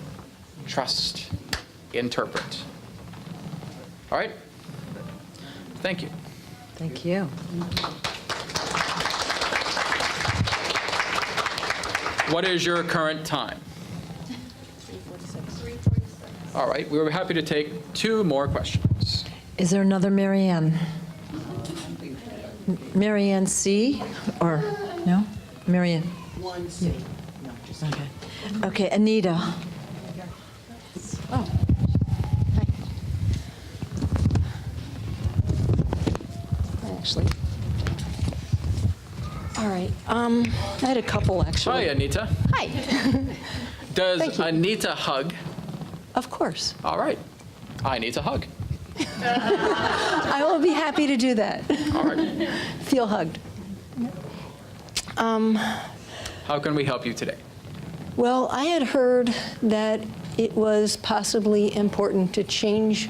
Trust. Interpret. All right? Thank you. Thank you. What is your current time? 3:46. All right. We were happy to take 2 more questions. Is there another Marianne? Marianne C. Or no? Marianne. 1C. No, just Okay. Okay, Anita. Oh. Actually. All right. I had a couple, actually. Hi, Anita. Hi. Does Anita hug? Of course. All right. I need to hug. I will be happy to do that. All right. Feel hugged. How can we help you today? Well, I had heard that it was possibly important to change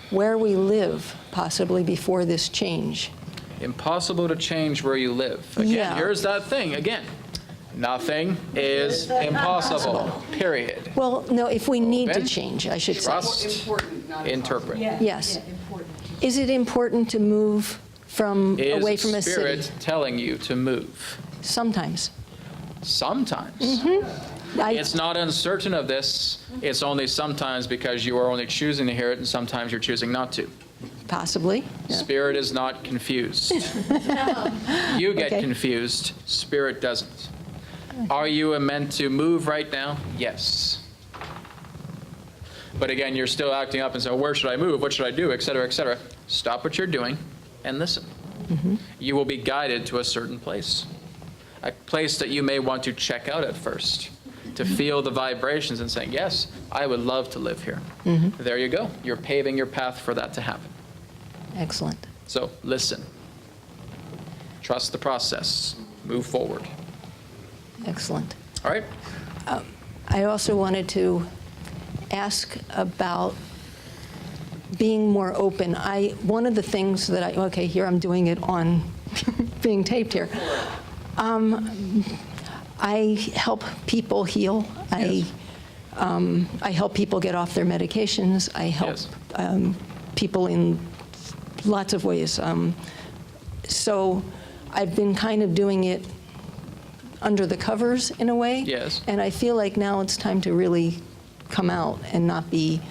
where we live, possibly before this change. Impossible to change where you live. Again, Yeah. here's that thing again. Nothing is impossible, period. Well, no, if we need to Open, change, I should trust, say. interpret. Yes. Is it important to move from Is away from a spirit city? telling you to move? Sometimes. Sometimes. It's not uncertain of this. It's only sometimes, because you are only choosing to hear it, and sometimes you're choosing not to. Possibly. Yeah. Spirit is not confused. You get Okay. confused. Spirit doesn't. Are you meant to move right now? Yes. But again, you're still acting up and saying, where should I move? What should I do? Et cetera, et cetera. Stop what you're doing and listen. You will be guided to a certain place. A place that you may want to check out at first, to feel the vibrations and saying, yes, I would love to live here. There you go. You're paving your path for that to happen. Excellent. So listen. Trust the process. Move forward. Excellent. All right? I also wanted to ask about being more open. One of the things that here I'm doing it on being taped here. I help people heal. Yes. I help people get off their medications. I help Yes. people in lots of ways. So I've been kind of doing it under the covers in a way. Yes. And I feel like now it's time to really come out and not be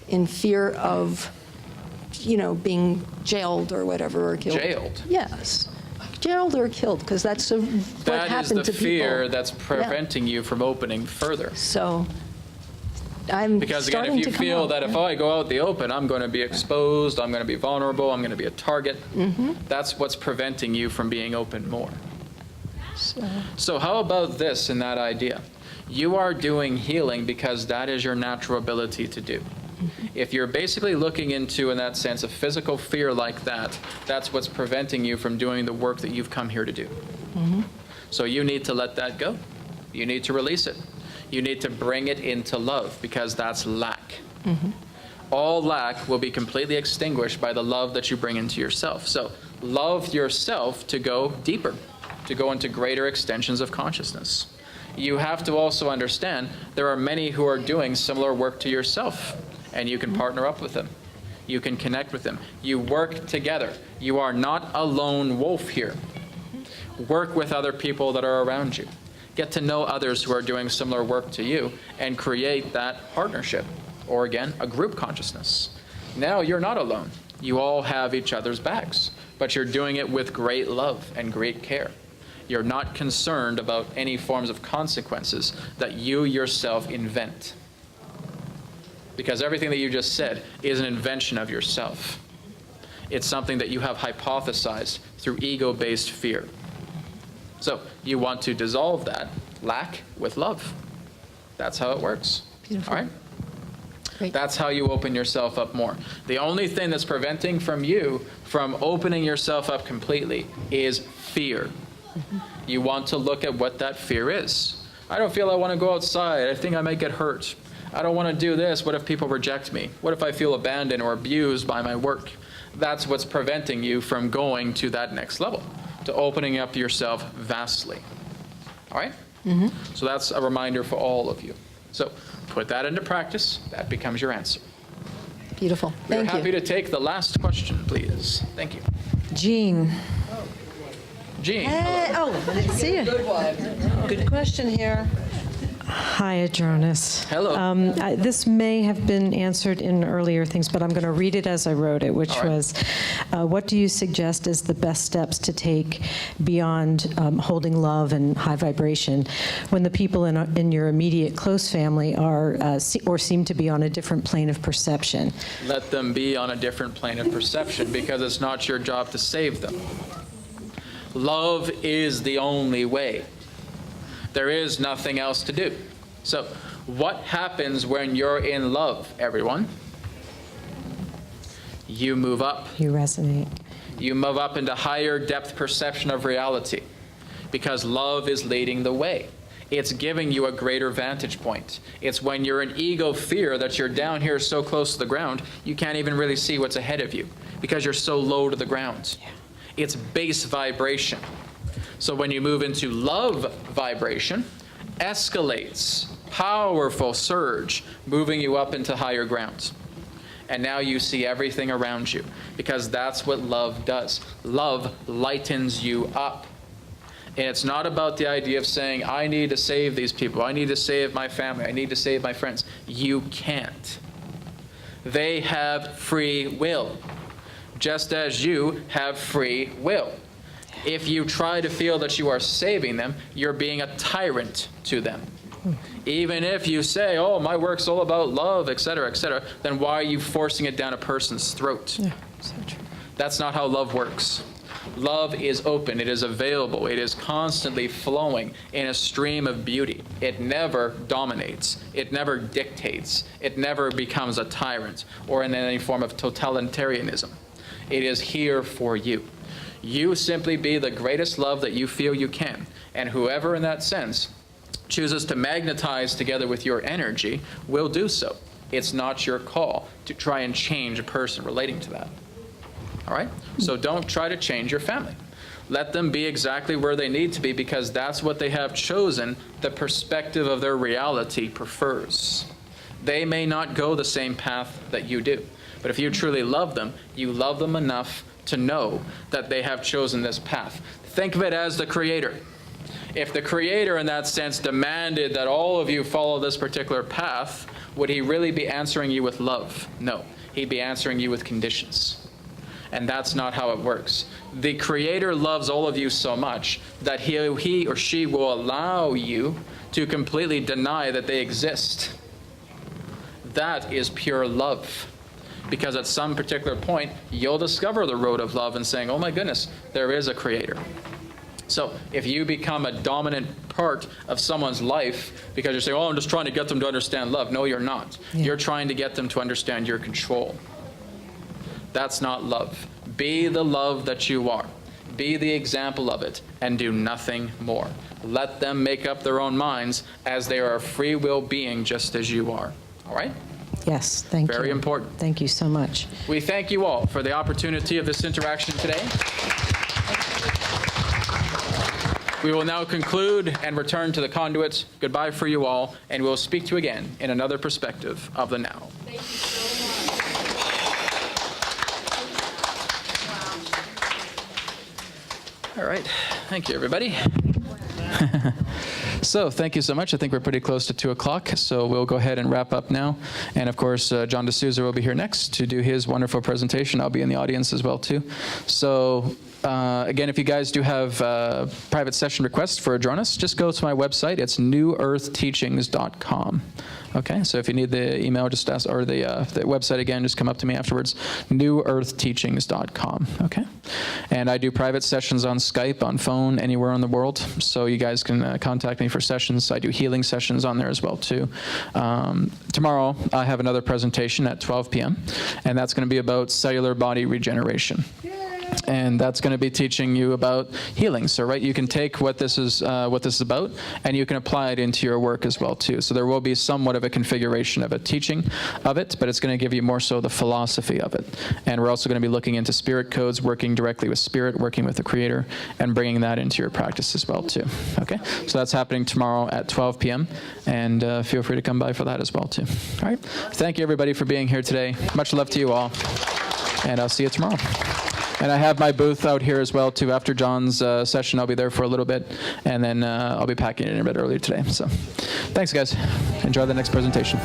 in fear of, being jailed or whatever, or killed. Jailed? Yes. Jailed or killed, because that's what happened to people. That is the fear that's preventing you from opening further. So I'm Because again, starting if you to come feel out, that if I go out the open, I'm going to be exposed, I'm going to be vulnerable, I'm going to be a target, that's what's preventing you from being open more. So how about this in that idea? You are doing healing because that is your natural ability to do. If you're basically looking into, in that sense, a physical fear like that, that's what's preventing you from doing the work that you've come here to do. So you need to let that go. You need to release it. You need to bring it into love, because that's lack. All lack will be completely extinguished by the love that you bring into yourself. So love yourself to go deeper, to go into greater extensions of consciousness. You have to also understand there are many who are doing similar work to yourself, and you can partner up with them. You can connect with them. You work together. You are not a lone wolf here. Work with other people that are around you. Get to know others who are doing similar work to you and create that partnership, or again, a group consciousness. Now you're not alone. You all have each other's backs, but you're doing it with great love and great care. You're not concerned about any forms of consequences that you yourself invent. Because everything that you just said is an invention of yourself. It's something that you have hypothesized through ego-based fear. So you want to dissolve that lack with love. That's how it works. Beautiful. All right? Great. That's how you open yourself up more. The only thing that's preventing from you from opening yourself up completely is fear. You want to look at what that fear is. I don't feel I want to go outside. I think I might get hurt. I don't want to do this. What if people reject me? What if I feel abandoned or abused by my work? That's what's preventing you from going to that next level, to opening up yourself vastly. All right? So that's a reminder for all of you. So put that into practice. That becomes your answer. Beautiful. We're Thank happy you. to take the last question, please. Thank you. Jean. Jean. Hey, hello. I didn't see you. Good one. Good question here. Hi, Adronis. Hello. This may have been answered in earlier things, but I'm going to read it as I wrote it, which was, what do you suggest as the best steps to take beyond holding love and high vibration when the people in your immediate close family are or seem to be on a different plane of perception? Let them be on a different plane of perception, because it's not your job to save them. Love is the only way. There is nothing else to do. So, what happens when you're in love, everyone? You move up. You resonate. You move up into higher depth perception of reality, because love is leading the way. It's giving you a greater vantage point. It's when you're in ego fear that you're down here so close to the ground, you can't even really see what's ahead of you, because you're so low to the ground. It's base vibration. So when you move into love vibration, escalates, powerful surge, moving you up into higher grounds. And now you see everything around you, because that's what love does. Love lightens you up. And it's not about the idea of saying, I need to save these people, I need to save my family, I need to save my friends. You can't. They have free will, just as you have free will. If you try to feel that you are saving them, you're being a tyrant to them. Even if you say, oh, my work's all about love, etc., then why are you forcing it down a person's throat? Yeah, so true. That's not how love works. Love is open, it is available, it is constantly flowing in a stream of beauty. It never dominates, it never dictates, it never becomes a tyrant or in any form of totalitarianism. It is here for you. You simply be the greatest love that you feel you can. And whoever in that sense chooses to magnetize together with your energy will do so. It's not your call to try and change a person relating to that. All right? So don't try to change your family. Let them be exactly where they need to be, because that's what they have chosen. The perspective of their reality prefers. They may not go the same path that you do. But if you truly love them, you love them enough to know that they have chosen this path. Think of it as the Creator. If the Creator, in that sense, demanded that all of you follow this particular path, would he really be answering you with love? No. He'd be answering you with conditions. And that's not how it works. The Creator loves all of you so much that he or she will allow you to completely deny that they exist. That is pure love. Because at some particular point, you'll discover the road of love and saying, oh my goodness, there is a Creator. So if you become a dominant part of someone's life because you're saying, oh, I'm just trying to get them to understand love. No, you're not. Yeah. You're trying to get them to understand your control. That's not love. Be the love that you are. Be the example of it and do nothing more. Let them make up their own minds as they are a free will being just as you are. All right? Yes, thank you. Very important. Thank you so much. We thank you all for the opportunity of this interaction today. We will now conclude and return to the conduit. Goodbye for you all, and we'll speak to you again in another perspective of the now. Thank you so much. All right. Thank you, everybody. So thank you so much. I think we're pretty close to 2 o'clock, so we'll go ahead and wrap up now. And of course, John D'Souza will be here next to do his wonderful presentation. I'll be in the audience as well, too. So again, if you guys do have private session requests for Adronis, just go to my website. It's newearthteachings.com. Okay, so if you need the email, just ask, or the website again, just come up to me afterwards, newearthteachings.com. Okay, and I do private sessions on Skype, on phone, anywhere in the world, so you guys can contact me for sessions. I do healing sessions on there as well, too. Tomorrow, I have another presentation at 12 p.m., and that's going to be about cellular body regeneration. And that's going to be teaching you about healing. So, right, you can take what this is about, and you can apply it into your work as well, too. So there will be somewhat of a configuration of a teaching of it, but it's going to give you more so the philosophy of it. And we're also going to be looking into spirit codes, working directly with spirit, working with the Creator, and bringing that into your practice as well, too. Okay? So that's happening tomorrow at 12 p.m., and feel free to come by for that as well, too. All right? Thank you, everybody, for being here today. Much love to you all, and I'll see you tomorrow. And I have my booth out here as well, too. After John's session, I'll be there for a little bit, and then I'll be packing it in a bit earlier today. So thanks, guys. Enjoy the next presentation.